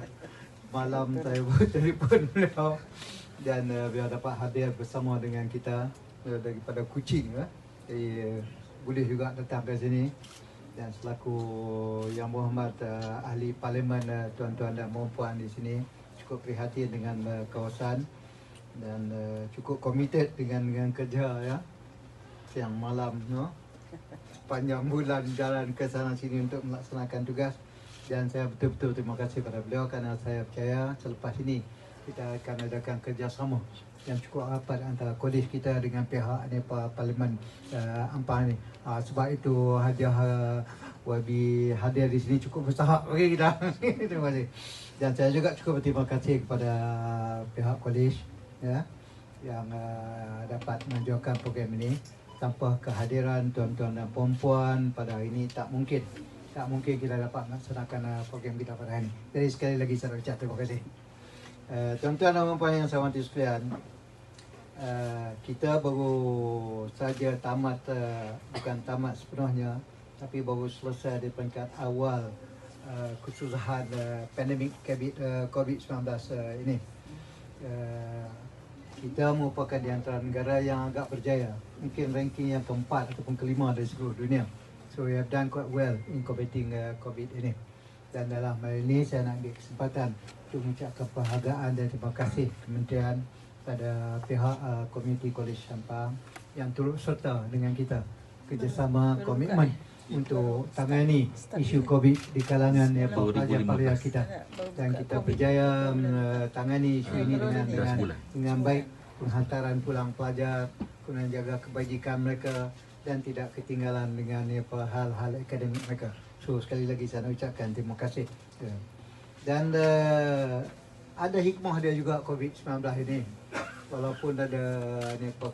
Malam saya bertelefon beliau dan beliau dapat hadir bersama dengan kita daripada Kuching. Jadi boleh juga datang ke sini. Dan selaku Yang Berhormat Ahli Parlimen, tuan-tuan dan puan-puan di sini cukup prihatin dengan kawasan dan cukup komited dengan kerja ya. Siang malam sepanjang bulan jalan ke sana sini untuk melaksanakan tugas, dan saya betul-betul terima kasih pada beliau kerana saya percaya selepas ini kita akan adakan kerjasama yang cukup rapat antara kolej kita dengan pihak Parlimen Ampang ini. Sebab itu hadiah YB hadir di sini cukup bertahap bagi kita. Terima kasih. Dan saya juga cukup berterima kasih kepada pihak kolej ya, yang dapat menunjukkan program ini. Tanpa kehadiran tuan-tuan dan puan-puan pada hari ini tak mungkin kita dapat melaksanakan program kita pada hari ini. Jadi sekali lagi saya ucap terima kasih. Tuan-tuan dan puan-puan yang saya hormati sekalian, kita baru saja tamat, bukan tamat sepenuhnya, tapi baru selesai di peringkat awal kesusahan pandemik COVID-19 ini. Kita merupakan di antara negara yang agak berjaya, mungkin ranking yang keempat ataupun kelima dari seluruh dunia. So we have done quite well in combating COVID ini. Dan dalam hal ini saya nak ambil kesempatan untuk mengucapkan penghargaan dan terima kasih Kementerian pada pihak Komuniti Kolej Ampang yang turut serta dengan kita kerjasama komitmen untuk tangani isu COVID di kalangan pelajar-pelajar kita, dan kita berjaya tangani isu ini dengan baik, penghantaran pulang pelajar, kemudian jaga kebajikan mereka dan tidak ketinggalan dengan hal-hal akademik mereka. So sekali lagi saya nak ucapkan terima kasih. Dan ada hikmah dia juga COVID-19 ini, walaupun ada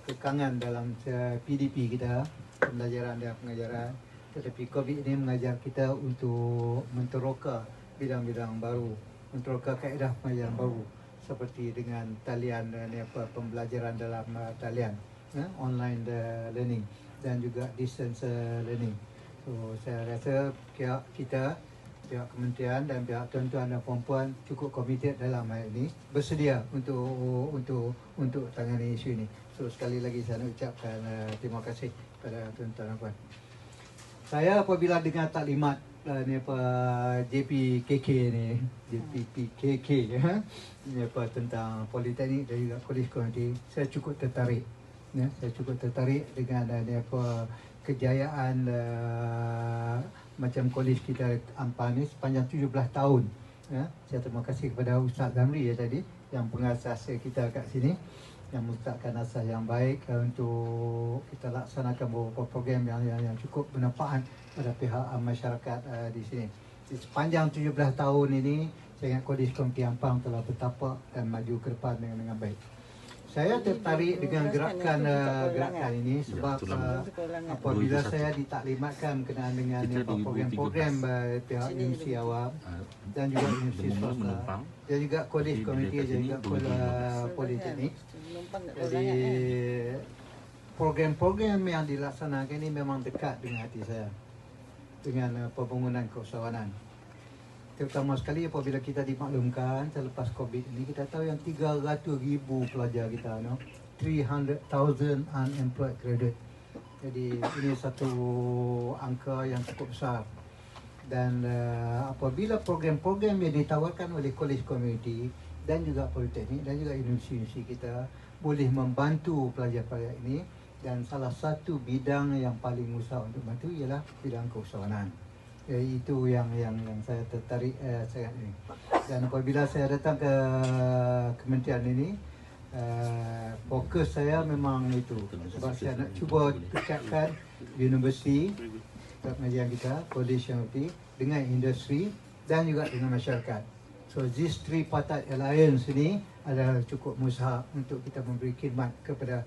kekangan dalam PDP kita, pembelajaran dan pengajaran, tetapi COVID ini mengajar kita untuk menteroka bidang-bidang baru, menteroka kaedah pengajaran baru seperti dengan talian dan pembelajaran dalam talian, online learning dan juga distance learning. So saya rasa kita pihak kementerian dan pihak tuan-tuan dan puan-puan cukup komited dalam hal ini, bersedia untuk tangani isu ini. So sekali lagi saya nak ucapkan terima kasih kepada tuan-tuan dan puan. Saya apabila dengar taklimat ni apa JPKK ni, JPPKK ni apa tentang politeknik dan juga college community, saya cukup tertarik. Ya, saya cukup tertarik dengan ni apa kejayaan macam kolej kita Ampang ni sepanjang 17 tahun. Ya, saya terima kasih kepada Ustaz Zamri tadi yang pengasas kita kat sini, yang meletakkan asas yang baik untuk kita laksanakan beberapa program yang cukup bermanfaat pada pihak masyarakat di sini. Di sepanjang 17 tahun ini, saya ingat kolej Community Ampang telah bertapak dan maju ke depan dengan baik. Saya tertarik dengan gerakan ini sebab apabila saya ditaklimatkan berkenaan dengan program-program pihak universiti awam dan juga universiti swasta dan juga kolej community dan juga politeknik. Jadi program-program yang dilaksanakan ini memang dekat dengan hati saya, dengan pembangunan keusahawanan. Terutama sekali apabila kita dimaklumkan selepas COVID ini, kita tahu yang 300,000 pelajar kita, 300,000 unemployed graduate. Jadi ini satu angka yang cukup besar. Dan apabila program-program yang ditawarkan oleh college community dan juga politeknik dan juga universiti kita boleh membantu pelajar-pelajar ini, dan salah satu bidang yang paling usah untuk bantu ialah bidang keusahawanan. Itu yang saya tertarik sangat ini. Dan apabila saya datang ke kementerian ini, fokus saya memang itu, sebab saya nak cuba dekatkan universiti pengajian kita, college university dengan industri dan juga dengan masyarakat. So these tripartite alliance ini adalah cukup usaha untuk kita memberi khidmat kepada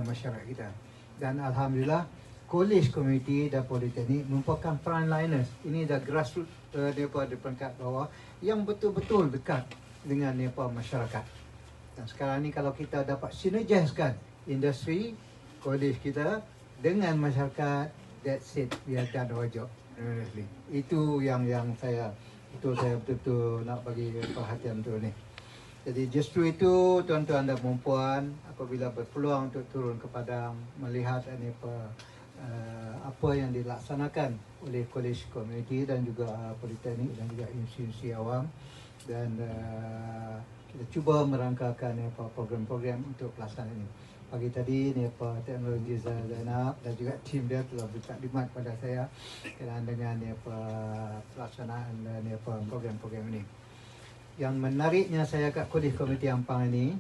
masyarakat kita. Dan alhamdulillah college community dan politeknik merupakan frontliners. Ini dah grassroots daripada peringkat bawah yang betul-betul dekat dengan masyarakat. Dan sekarang ni kalau kita dapat sinergiskan industri, college kita dengan masyarakat, that's it, we have done our job. Itu yang saya betul-betul nak bagi perhatian untuk ni. Jadi justru itu tuan-tuan dan puan-puan, apabila berpeluang untuk turun ke padang melihat apa yang dilaksanakan oleh college community dan juga politeknik dan juga institusi awam, dan kita cuba merangkakan program-program untuk pelaksanaan ini. Pagi tadi teknologi Zainab dan juga tim dia telah bertaklimat kepada saya berkenaan dengan pelaksanaan program-program ini. Yang menariknya saya kat college community Ampang ini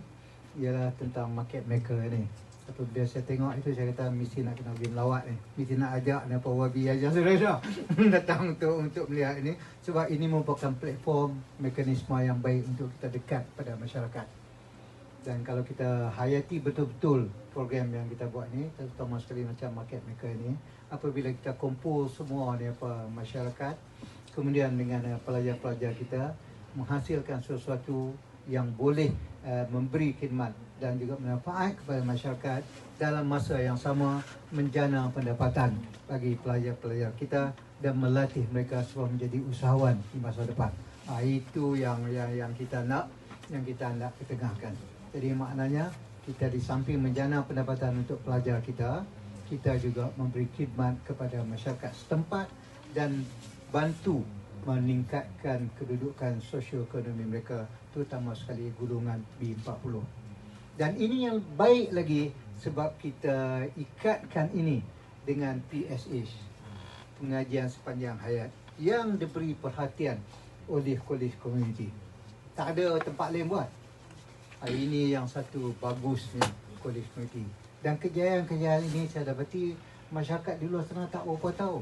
ialah tentang market maker ini. Apabila saya tengok itu, saya kata mesti nak kena pergi melawat ni, mesti nak ajak Wabi aja saudara datang untuk melihat ini, sebab ini merupakan platform mekanisme yang baik untuk kita dekat pada masyarakat. Dan kalau kita hayati betul-betul program yang kita buat ni, terutama sekali macam market maker ni, apabila kita kumpul semua masyarakat, kemudian dengan pelajar-pelajar kita menghasilkan sesuatu yang boleh memberi khidmat dan juga manfaat kepada masyarakat dalam masa yang sama, menjana pendapatan bagi pelajar-pelajar kita dan melatih mereka supaya menjadi usahawan di masa depan. Itu yang kita nak ketengahkan. Jadi maknanya kita di samping menjana pendapatan untuk pelajar kita juga memberi khidmat kepada masyarakat setempat dan bantu meningkatkan kedudukan sosioekonomi mereka, terutama sekali golongan B40. Dan ini yang baik lagi sebab kita ikatkan ini dengan PSH, pengajian sepanjang hayat, yang diberi perhatian oleh college community. Tak ada tempat lain buat. Ini yang satu bagusnya college community. Dan kejayaan-kejayaan ini saya dapati masyarakat di luar sana tak berapa tahu.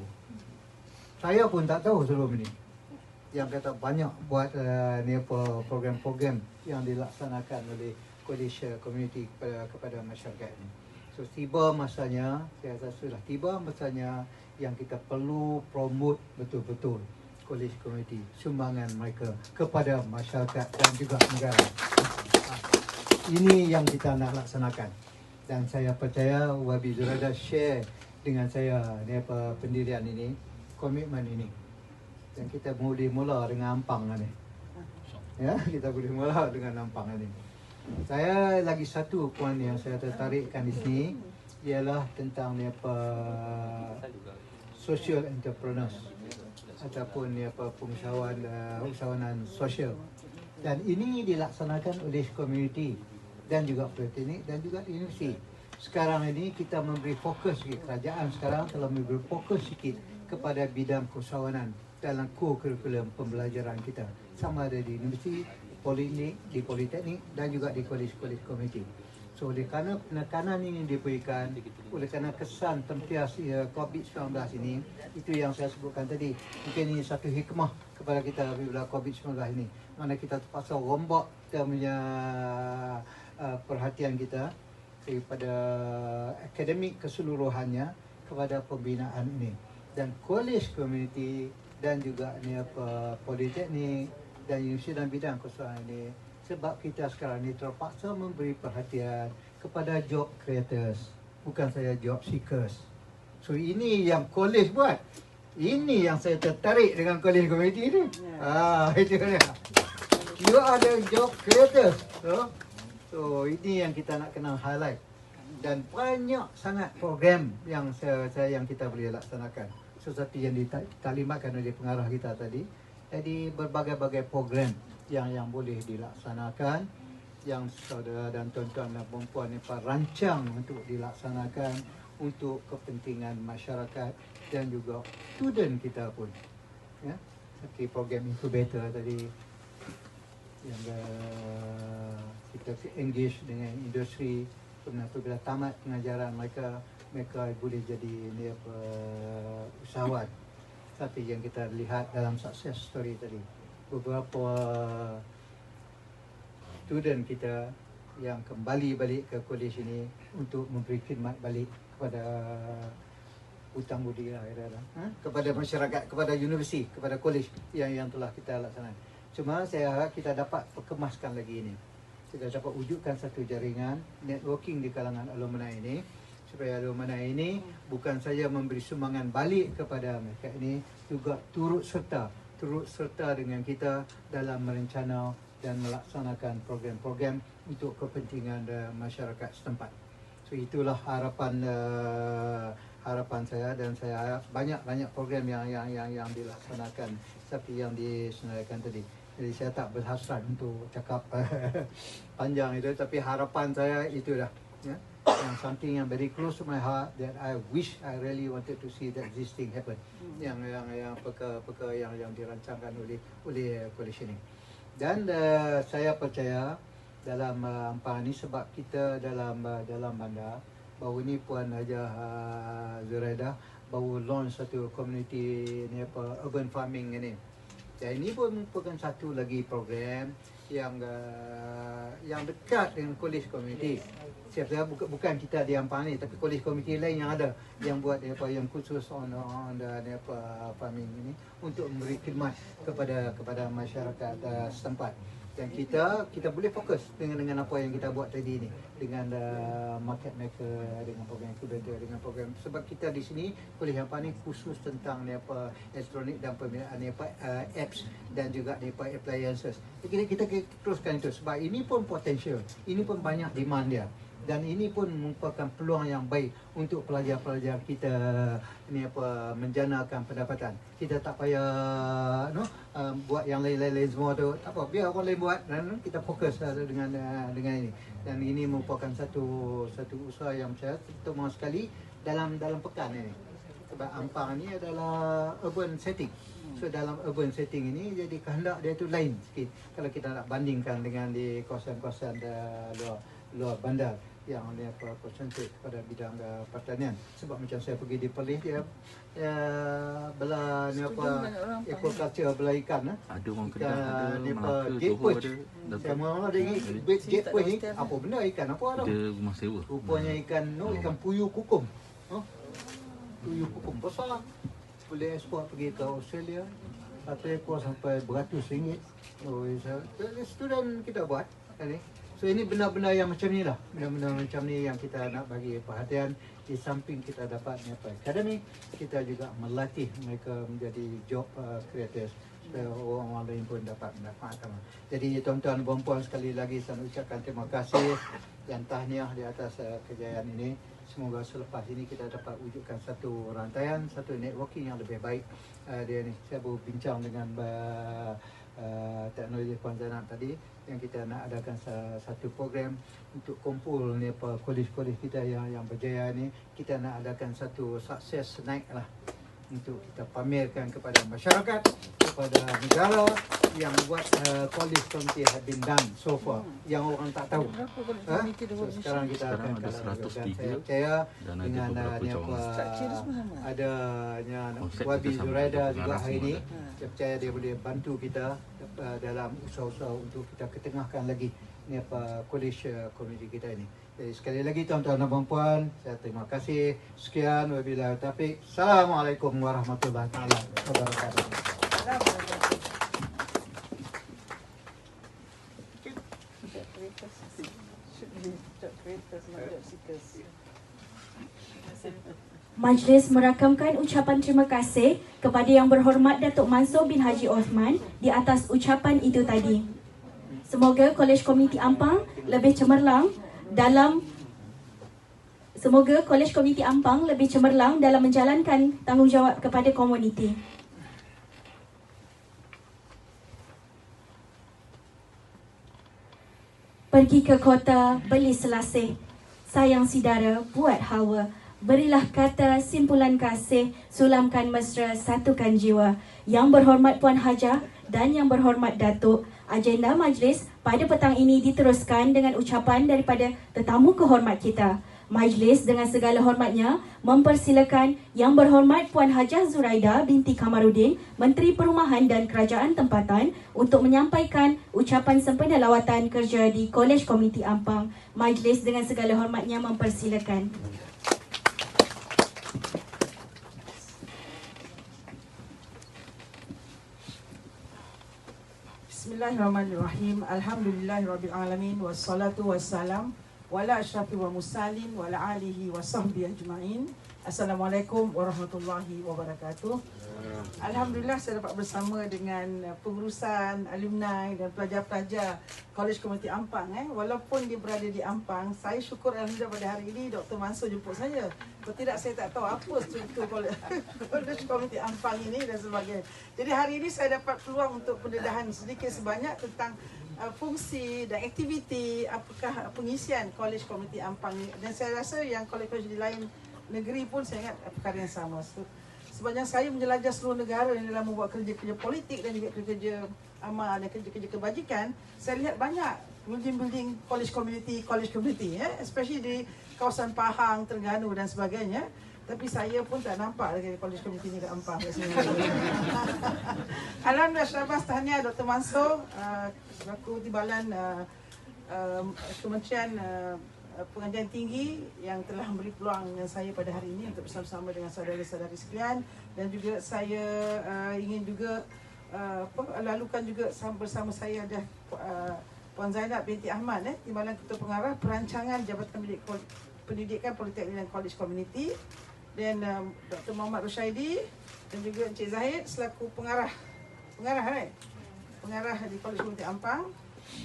Saya pun tak tahu sebelum ini. Yang kata banyak buat program-program yang dilaksanakan oleh college community kepada masyarakat ini. So tiba masanya, saya rasa sudah tiba masanya yang kita perlu promote betul-betul college community, sumbangan mereka kepada masyarakat dan juga negara. Ini yang kita nak laksanakan. Dan saya percaya Wabi Zurada share dengan saya pendirian ini, komitmen ini. Dan kita boleh mula dengan Ampang ni. Ya, kita boleh mula dengan Ampang ni. Saya lagi satu poin yang saya tertarikkan di sini ialah tentang ni apa social entrepreneurs ataupun ni apa usahawan sosial. Dan ini dilaksanakan oleh komuniti dan juga politeknik dan juga universiti. Sekarang ini kita memberi fokus sikit, kerajaan sekarang telah memberi fokus sikit kepada bidang keusahawanan dalam kurikulum pembelajaran kita. Sama ada di universiti, politeknik, di politeknik dan juga di kolej-kolej komuniti. So oleh kerana penekanan ini diberikan, oleh kerana kesan tempias COVID-19 ini, itu yang saya sebutkan tadi. Mungkin ini satu hikmah kepada kita bila COVID-19 ini. Mana kita terpaksa rombak kita punya perhatian kita daripada akademik keseluruhannya kepada pembinaan ini. Dan kolej komuniti dan juga ni apa politeknik dan universiti dan bidang keusahawanan ini, sebab kita sekarang ni terpaksa memberi perhatian kepada job creators, bukan saja job seekers. So ini yang kolej buat. Ini yang saya tertarik dengan kolej komuniti ni. Itu dia. You are the job creators. So ini yang kita nak kena highlight. Dan banyak sangat program yang yang kita boleh laksanakan. Seperti yang ditalimatkan oleh pengarah kita tadi. Jadi berbagai-bagai program yang boleh dilaksanakan, yang saudara dan tuan-tuan dan puan-puan rancang untuk dilaksanakan untuk kepentingan masyarakat dan juga student kita pun. Ya, seperti program incubator tadi yang kita engage dengan industri. Apabila tamat pengajaran mereka boleh jadi usahawan. Seperti yang kita lihat dalam success story tadi. Beberapa student kita yang kembali balik ke kolej ini untuk memberi khidmat balik kepada hutang budi kepada masyarakat, kepada universiti, kepada kolej yang telah kita laksanakan. Cuma saya harap kita dapat perkemaskan lagi ini. Kita dapat wujudkan satu jaringan networking di kalangan alumni ini, supaya alumni ini bukan saja memberi sumbangan balik kepada mereka ini, juga turut serta dengan kita dalam merencana dan melaksanakan program-program untuk kepentingan masyarakat setempat. So itulah harapan saya, dan saya harap banyak program yang dilaksanakan seperti yang disenaraikan tadi. Jadi saya tak berhasrat untuk cakap panjang itu, tapi harapan saya itu dah. Ya, yang something yang very close to my heart that I wish I really wanted to see that this thing happen. Yang perkara yang dirancangkan oleh kolej ini. Dan saya percaya dalam Ampang ini, sebab kita dalam bandar baru ni Puan Haja Zuraida baru launch satu community ni urban farming ini. Dan ini pun merupakan satu lagi program yang dekat dengan kolej komuniti. Sebenarnya bukan kita di Ampang ni, tapi kolej komuniti lain yang ada yang buat yang khusus on farming ini untuk memberi khidmat kepada masyarakat setempat. Dan kita boleh fokus dengan apa yang kita buat tadi ni, dengan market maker, dengan program incubator, dengan program, sebab kita di sini kolej Ampang ni khusus tentang elektronik dan pembinaan apps dan juga appliances. Kita teruskan itu sebab ini pun potensial, ini pun banyak demand dia. Dan ini pun merupakan peluang yang baik untuk pelajar-pelajar kita menjanakan pendapatan. Kita tak payah buat yang lain-lain semua tu. Tak apa, biar orang lain buat, dan kita fokus dengan ini. Dan ini merupakan satu usaha yang saya terutama sekali dalam pekan ini. Sebab Ampang ni adalah urban setting. So dalam urban setting ini, jadi kehendak dia tu lain sikit kalau kita nak bandingkan dengan di kawasan-kawasan luar bandar yang konsentrik kepada bidang pertanian. Sebab macam saya pergi di Perlis, dia belah aquaculture, belah ikan. Ada orang Kedah, ada jet perch. Saya mula ada jet perch ni, apa benda ikan apa ada? Ada rumah sewa. Rupanya ikan puyuh kukum. Puyuh kukum besar. Boleh ekspor pergi ke Australia. Satu ekor sampai beratus ringgit. Student kita buat ni. So ini benda-benda yang macam ni lah, benda-benda macam ni yang kita nak bagi perhatian. Di samping kita dapat akademik, kita juga melatih mereka menjadi job creators supaya orang lain pun dapat manfaatkan. Jadi tuan-tuan dan puan sekali lagi saya ucapkan terima kasih dan tahniah di atas kejayaan ini. Semoga selepas ini kita dapat wujudkan satu rantaian, satu networking yang lebih baik. Dia ni saya berbincang dengan teknologi Puan Zainab tadi yang kita nak adakan satu program untuk kumpul ni apa kolej-kolej kita yang berjaya ni. Kita nak adakan satu sukses night lah untuk kita pamerkan kepada masyarakat, kepada negara yang buat college committee have been done so far yang orang tak tahu. So, sekarang kita akan ada 103 saya percaya dengan adanya Wabi Zuraida juga hari ini, saya percaya dia boleh bantu kita dalam usaha-usaha untuk kita ketengahkan lagi ni apa college community kita ini. Jadi sekali lagi tuan-tuan dan puan-puan, saya terima kasih. Sekian, wabillahi taufiq. Assalamualaikum warahmatullahi wabarakatuh. Majlis merakamkan ucapan terima kasih kepada Yang Berhormat Datuk Mansur bin Haji Osman di atas ucapan itu tadi. Semoga Kolej Komuniti Ampang lebih cemerlang dalam menjalankan tanggungjawab kepada komuniti. Pergi ke kota, beli selasih. Sayang sidara, buat hawa. Berilah kata, simpulan kasih. Sulamkan mesra, satukan jiwa. Yang Berhormat Puan Hajah dan Yang Berhormat Datuk, agenda majlis pada petang ini diteruskan dengan ucapan daripada tetamu kehormat kita. Majlis dengan segala hormatnya mempersilakan Yang Berhormat Puan Hajah Zuraida binti Kamarudin, Menteri Perumahan dan Kerajaan Tempatan, untuk menyampaikan ucapan sempena lawatan kerja di Kolej Komuniti Ampang. Majlis dengan segala hormatnya mempersilakan. Bismillahirrahmanirrahim. Alhamdulillahirrabbilalamin. Wassalatu wassalam wala asyrafil wa musalin wala alihi wa sahbihi ajma'in. Assalamualaikum warahmatullahi wabarakatuh. Alhamdulillah saya dapat bersama dengan pengurusan, alumni dan pelajar-pelajar Kolej Komuniti Ampang. Walaupun dia berada di Ampang, saya syukur alhamdulillah pada hari ini Dr. Mansur jemput saya. Kalau tidak saya tak tahu apa struktur Kolej Komuniti Ampang ini dan sebagainya. Jadi hari ini saya dapat peluang untuk pendedahan sedikit sebanyak tentang fungsi dan aktiviti apakah pengisian Kolej Komuniti Ampang ini. Dan saya rasa yang kolej-kolej di lain negeri pun saya ingat perkara yang sama. Sepanjang saya menjelajah seluruh negara yang dalam membuat kerja-kerja politik dan juga kerja-kerja amal dan kerja-kerja kebajikan, saya lihat banyak building-building college community, especially di kawasan Pahang, Terengganu dan sebagainya. Tapi saya pun tak nampak lagi college community ni kat Ampang. Alhamdulillah, syabas tahniah Dr. Mansur selaku Timbalan Kementerian Pengajian Tinggi yang telah memberi peluang dengan saya pada hari ini untuk bersama-sama dengan saudara-saudari sekalian, dan juga saya ingin juga lalukan juga bersama saya ada Puan Zainab binti Ahmad, Timbalan Ketua Pengarah Perancangan Jabatan Pendidikan Politeknik dan College Community, dan Dr. Muhammad Rushaidi dan juga Encik Zahid selaku pengarah di College Community Ampang,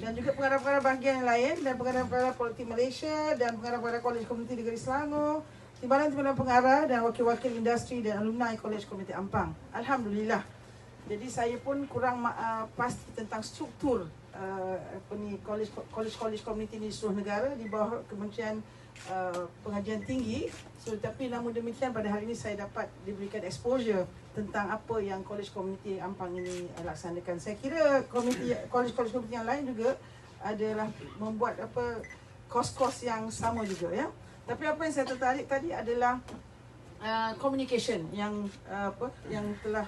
dan juga pengarah-pengarah bahagian yang lain, dan pengarah-pengarah Politik Malaysia dan pengarah-pengarah College Community Negeri Selangor, timbalan pengarah dan wakil-wakil industri dan alumni College Community Ampang. Alhamdulillah. Jadi saya pun kurang pasti tentang struktur college community di seluruh negara di bawah Kementerian Pengajian Tinggi. Tapi namun demikian pada hari ini saya dapat diberikan exposure tentang apa yang College Community Ampang ini laksanakan. Saya kira college community yang lain juga adalah membuat kos-kos yang sama juga ya. Tapi apa yang saya tertarik tadi adalah communication yang telah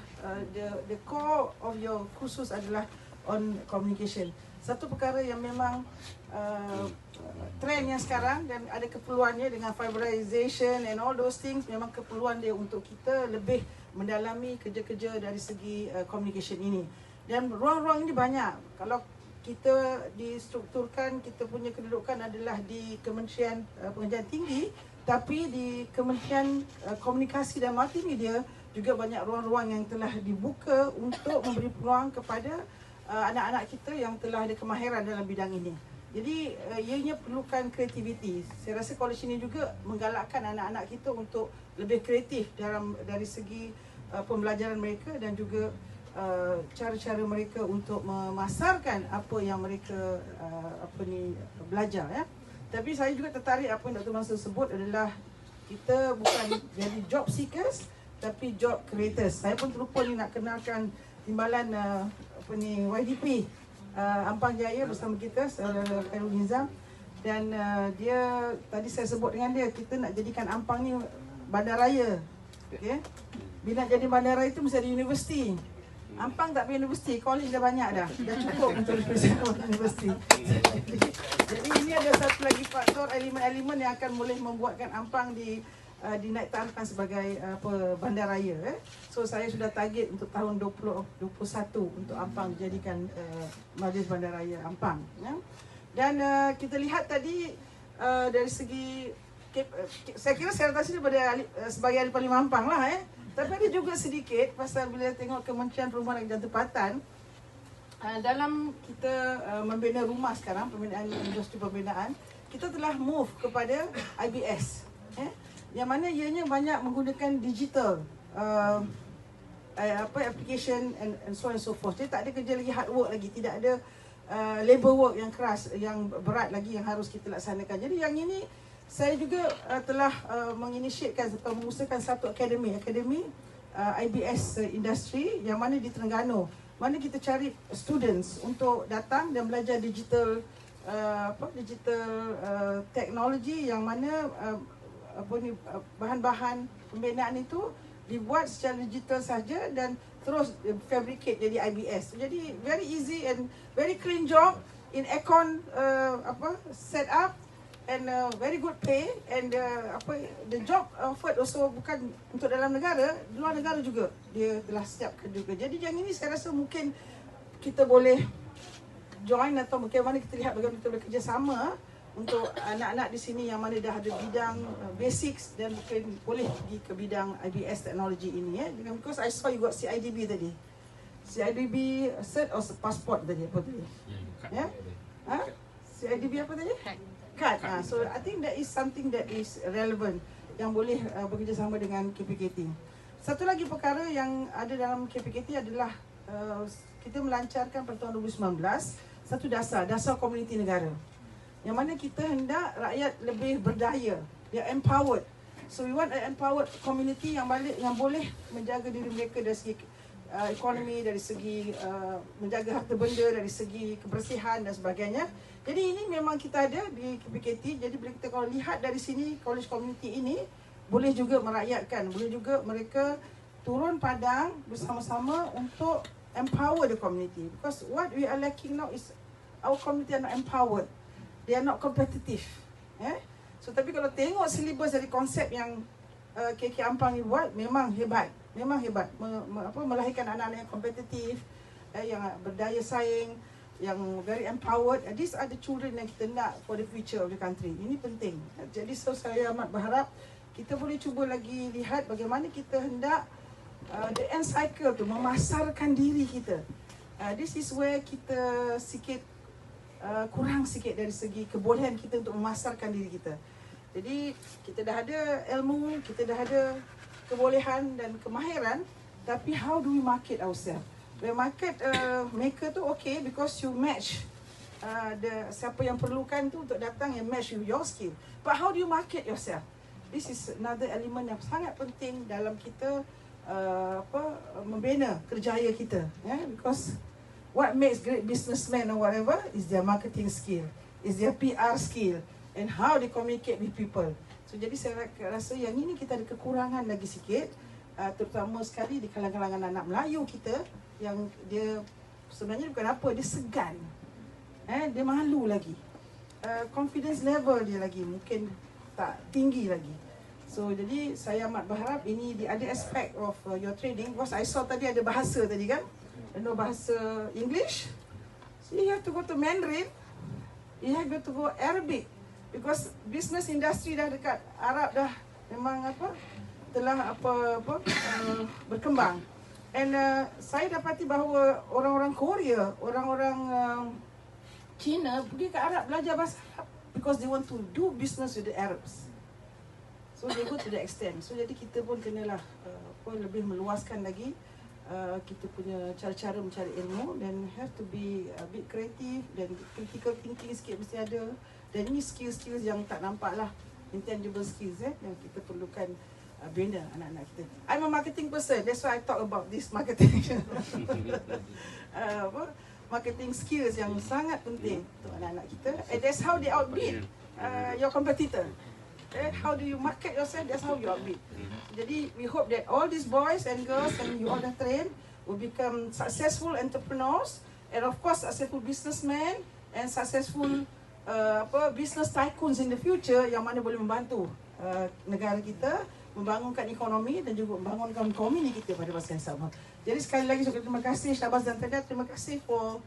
the core of your kursus adalah on communication. Satu perkara yang memang trend yang sekarang dan ada keperluannya dengan fiberization and all those things, memang keperluan dia untuk kita lebih mendalami kerja-kerja dari segi communication ini. Dan ruang-ruang ini banyak. Kalau kita distrukturkan, kita punya kedudukan adalah di Kementerian Pengajian Tinggi, tapi di Kementerian Komunikasi dan Multimedia juga banyak ruang-ruang yang telah dibuka untuk memberi peluang kepada anak-anak kita yang telah ada kemahiran dalam bidang ini. Jadi ianya perlukan kreativiti. Saya rasa kolej ini juga menggalakkan anak-anak kita untuk lebih kreatif dari segi pembelajaran mereka dan juga cara-cara mereka untuk memasarkan apa yang mereka belajar ya. Tapi saya juga tertarik apa yang Dr. Mansur sebut adalah kita bukan jadi job seekers tapi job creators. Saya pun terlupa ni nak kenalkan timbalan YDP Ampang Jaya bersama kita, Saudara Khairul Nizam, dan dia tadi saya sebut dengan dia, kita nak jadikan Ampang ni bandaraya. Okey. Bila nak jadi bandaraya itu mesti ada universiti. Ampang tak pergi universiti, college dah banyak dah. Dah cukup untuk universiti. Jadi ini ada satu lagi faktor elemen-elemen yang akan boleh membuatkan Ampang dinaik tarafkan sebagai bandaraya. So saya sudah target untuk tahun 2021 untuk Ampang dijadikan Majlis Bandaraya Ampang. Ya. Dan kita lihat tadi dari segi saya kira saya rasa daripada sebagai ahli Parlimen Ampang lah Tapi ada juga sedikit pasal bila tengok Kementerian Perumahan dan Tempatan dalam kita membina rumah sekarang, pembinaan industri pembinaan, kita telah move kepada IBS. Yang mana ianya banyak menggunakan digital application and so on and so forth. Jadi tak ada kerja lagi hard work lagi, tidak ada labor work yang keras, yang berat lagi yang harus kita laksanakan. Jadi yang ini saya juga telah menginisiatkan atau mengusahakan satu akademi IBS Industry yang mana di Terengganu, mana kita cari students untuk datang dan belajar digital teknologi yang mana bahan-bahan pembinaan itu dibuat secara digital saja dan terus fabricate jadi IBS. Jadi very easy and very clean job in aircon set up and very good pay and the job offered also bukan untuk dalam negara, luar negara juga dia telah siapkan juga. Jadi yang ini saya rasa mungkin kita boleh join atau mungkin mana kita lihat bagaimana kita boleh kerjasama untuk anak-anak di sini yang mana dah ada bidang basics dan mungkin boleh pergi ke bidang IBS teknologi ini Because I saw you got CIDB tadi. CIDB cert or passport tadi apa tadi? CIDB apa tadi? Card. So I think that is something that is relevant yang boleh bekerjasama dengan KPKT. Satu lagi perkara yang ada dalam KPKT adalah kita melancarkan pada tahun 2019 satu dasar komuniti negara. Yang mana kita hendak rakyat lebih berdaya, they are empowered. So we want an empowered community yang boleh menjaga diri mereka dari segi ekonomi, dari segi menjaga harta benda, dari segi kebersihan dan sebagainya. Jadi ini memang kita ada di KPKT. Jadi bila kita kalau lihat dari sini, college community ini boleh juga merakyatkan, boleh juga mereka turun padang bersama-sama untuk empower the community. Because what we are lacking now is our community are not empowered. They are not competitive. So tapi kalau tengok silibus dari konsep yang KK Ampang ni buat, memang hebat. Memang hebat. Melahirkan anak-anak yang kompetitif, yang berdaya saing, yang very empowered. These are the children yang kita nak for the future of the country. Ini penting. Jadi saya amat berharap kita boleh cuba lagi lihat bagaimana kita hendak the end cycle tu, memasarkan diri kita. This is where kita sikit kurang sikit dari segi kebolehan kita untuk memasarkan diri kita. Jadi kita dah ada ilmu, kita dah ada kebolehan dan kemahiran, tapi how do we market ourselves? The market maker tu okay because you match siapa yang perlukan tu untuk datang yang match with your skill. But how do you market yourself? This is another element yang sangat penting dalam kita membina kerjaya kita. Because what makes great businessmen or whatever is their marketing skill, is their PR skill, and how they communicate with people. So jadi saya rasa yang ini kita ada kekurangan lagi sikit, terutama sekali di kalangan-kalangan anak Melayu kita yang dia sebenarnya bukan apa, dia segan, dia malu lagi, confidence level dia lagi mungkin tak tinggi lagi. So jadi saya amat berharap ini di ada aspect of your training. Because I saw tadi ada bahasa tadi kan, bahasa English, So you have to go to Mandarin, you have to go Arabic, because business industry dah dekat Arab dah memang telah berkembang. And saya dapati bahawa orang-orang Korea, orang-orang China pergi ke Arab belajar bahasa Arab because they want to do business with the Arabs. So they go to the extent. So jadi kita pun kenalah lebih meluaskan lagi kita punya cara-cara mencari ilmu, dan have to be a bit creative, dan critical thinking sikit mesti ada. Dan ini skills-skills yang tak nampak lah, intangible skills yang kita perlukan bina anak-anak kita. I'm a marketing person, that's why I talk about this marketing. Marketing skills yang sangat penting untuk anak-anak kita, and that's how they outbid your competitor. How do you market yourself? That's how you outbid. Jadi we hope that all these boys and girls and you all dah train will become successful entrepreneurs, and of course successful businessmen and successful business tycoons in the future, yang mana boleh membantu negara kita membangunkan ekonomi dan juga membangunkan komuniti kita pada masa yang sama. Jadi sekali lagi saya terima kasih Syahbaz dan Teda, terima kasih for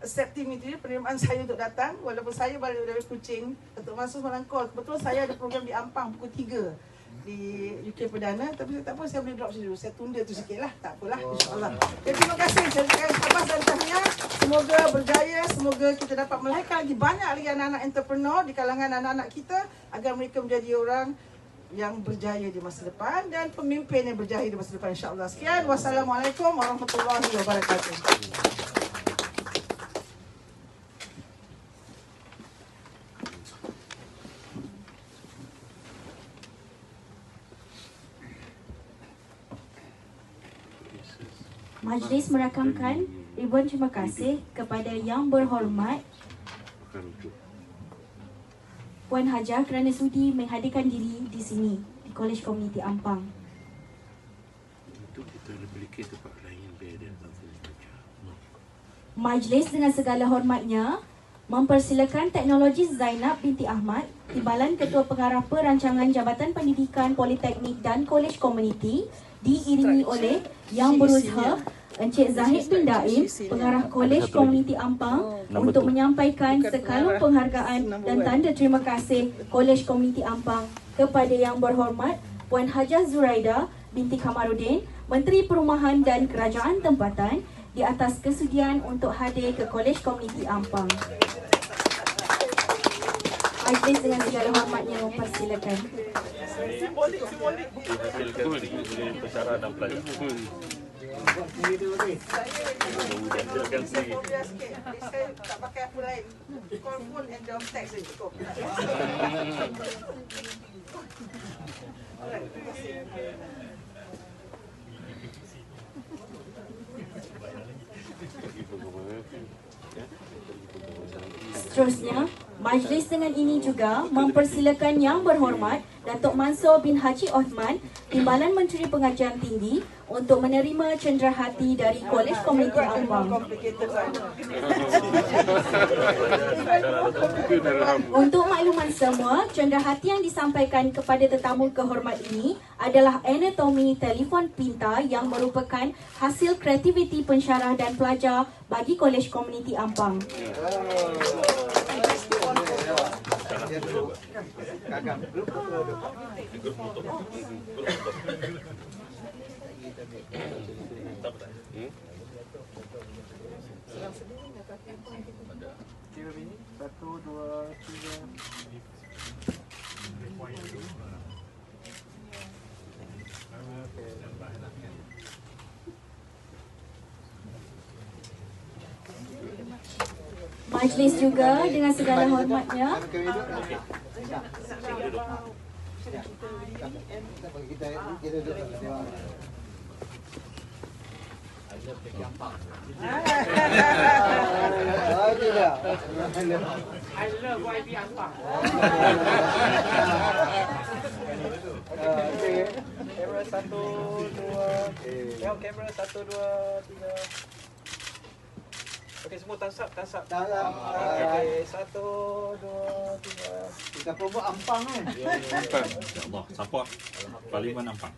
accepting me today, penerimaan saya untuk datang walaupun saya balik dari Kuching untuk masuk Melangkol. Kebetulan saya ada program di Ampang pukul 3 di UK Perdana, tapi tak apa, saya boleh drop dulu, saya tunda tu sikit lah, tak apalah, insyaAllah. Jadi terima kasih, saya ucapkan Syahbaz dan Tahniah, semoga berjaya, semoga kita dapat melahirkan lagi banyak lagi anak-anak entrepreneur di kalangan anak-anak kita agar mereka menjadi orang yang berjaya di masa depan dan pemimpin yang berjaya di masa depan, insyaAllah. Sekian, wassalamualaikum warahmatullahi wabarakatuh. Majlis merakamkan ribuan terima kasih kepada Yang Berhormat Puan Haja kerana sudi menghadirkan diri di sini di Kolej Komuniti Ampang. Majlis dengan segala hormatnya mempersilakan Teknologi Zainab binti Ahmad, Timbalan Ketua Pengarah Perancangan Jabatan Pendidikan Politeknik dan Kolej Komuniti, diiringi oleh Yang Berusaha Encik Zahid bin Daim, Pengarah Kolej Komuniti Ampang, untuk menyampaikan sekalung penghargaan dan tanda terima kasih Kolej Komuniti Ampang kepada Yang Berhormat Puan Hajah Zuraida binti Kamarudin, Menteri Perumahan dan Kerajaan Tempatan, di atas kesudian untuk hadir ke Kolej Komuniti Ampang. Majlis dengan segala hormatnya mempersilakan. Dihasilkan pensyarah dan pelajar. Saya tak pakai apa lain. Call phone and job text saja cukup. Seterusnya, majlis dengan ini juga mempersilakan Yang Berhormat Datuk Mansur bin Haji Osman, Timbalan Menteri Pengajian Tinggi, untuk menerima cenderahati dari Kolej Komuniti Ampang. Untuk makluman semua, cenderahati yang disampaikan kepada tetamu kehormat ini adalah anatomi telefon pintar yang merupakan hasil kreativiti pensyarah dan pelajar bagi Kolej Komuniti Ampang. Satu, dua, tiga. Majlis juga dengan segala hormatnya I love YB Ampang. Kamera 1, 2. Tengok kamera 1, 2, 3. Okey, semua thumbs up. Okey, 1, 2, 3. Kita promote Ampang kan? Ampang. InsyaAllah. Support Parlimen Ampang.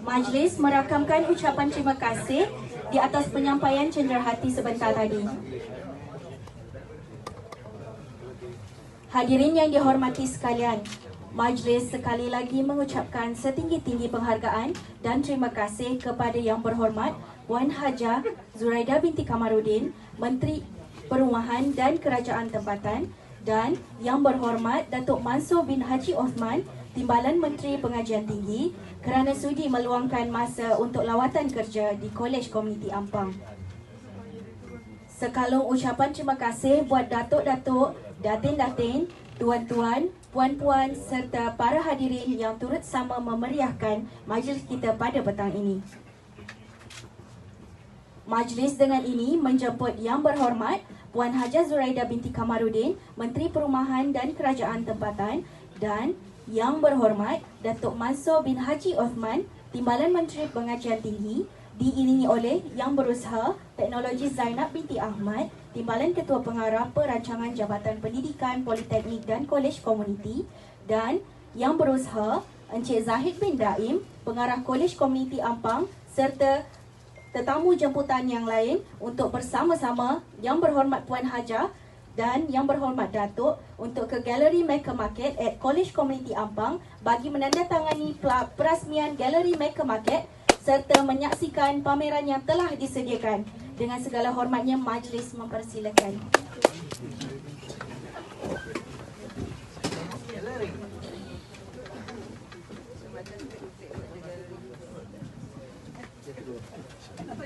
Majlis merakamkan ucapan terima kasih di atas penyampaian cenderahati sebentar tadi. Hadirin yang dihormati sekalian, majlis sekali lagi mengucapkan setinggi-tinggi penghargaan dan terima kasih kepada Yang Berhormat Puan Hajah Zuraida binti Kamarudin, Menteri Perumahan dan Kerajaan Tempatan, dan Yang Berhormat Datuk Mansur bin Haji Osman, Timbalan Menteri Pengajian Tinggi, kerana sudi meluangkan masa untuk lawatan kerja di Kolej Komuniti Ampang. Sekalung ucapan terima kasih buat datuk-datuk, datin-datin, tuan-tuan, puan-puan serta para hadirin yang turut sama memeriahkan majlis kita pada petang ini. Majlis dengan ini menjemput Yang Berhormat Puan Hajah Zuraida binti Kamarudin, Menteri Perumahan dan Kerajaan Tempatan, dan Yang Berhormat Datuk Mansur bin Haji Osman, Timbalan Menteri Pengajian Tinggi, diiringi oleh Yang Berusaha Teknologi Zainab binti Ahmad, Timbalan Ketua Pengarah Perancangan Jabatan Pendidikan Politeknik dan Kolej Komuniti, dan Yang Berusaha Encik Zahid bin Daim, Pengarah Kolej Komuniti Ampang, serta tetamu jemputan yang lain untuk bersama-sama Yang Berhormat Puan Hajah dan Yang Berhormat Datuk untuk ke Galeri Maker Market at Kolej Komuniti Ampang bagi menandatangani perasmian Galeri Maker Market serta menyaksikan pameran yang telah disediakan. Dengan segala hormatnya, majlis mempersilakan.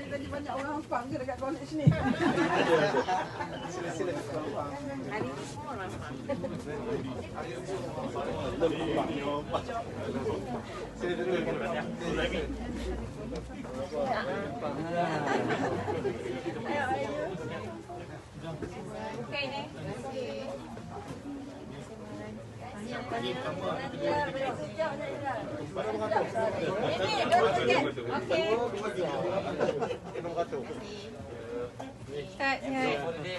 Tadi banyak orang Ampang ke dekat kolej ni? Sila-sila. Hari ini semua orang Ampang. Sila dulu. Okey ni.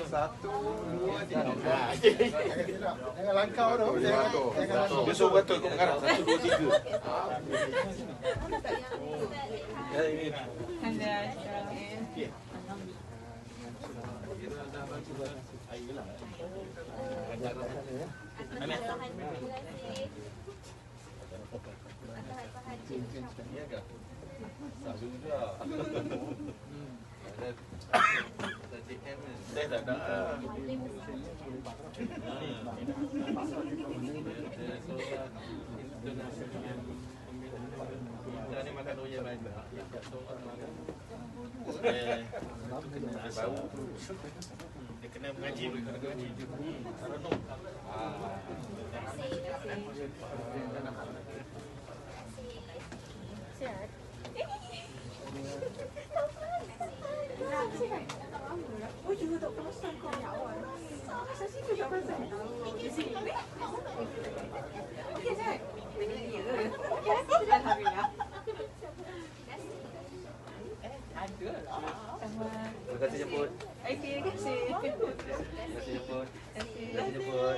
Satu, dua, tiga. Jangan langkau tu. Dia suruh betul kau mengarah. Satu, dua, tiga. Dia kena mengaji, kena mengaji. Sihat. Oh, juga tak perasan kau ni awal. Saya sih tak perasan. Di sini. Okey, Jack. Ya. Alhamdulillah. Ada lah. Terima kasih jemput. Okey, terima kasih. Terima kasih jemput. Terima kasih jemput.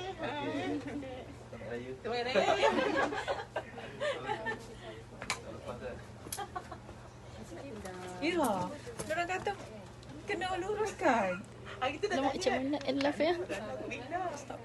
Selamat Raya. Selamat Raya. Ya, orang kata kena luruskan. Kita dah Lemak macam mana end life ya? Stop.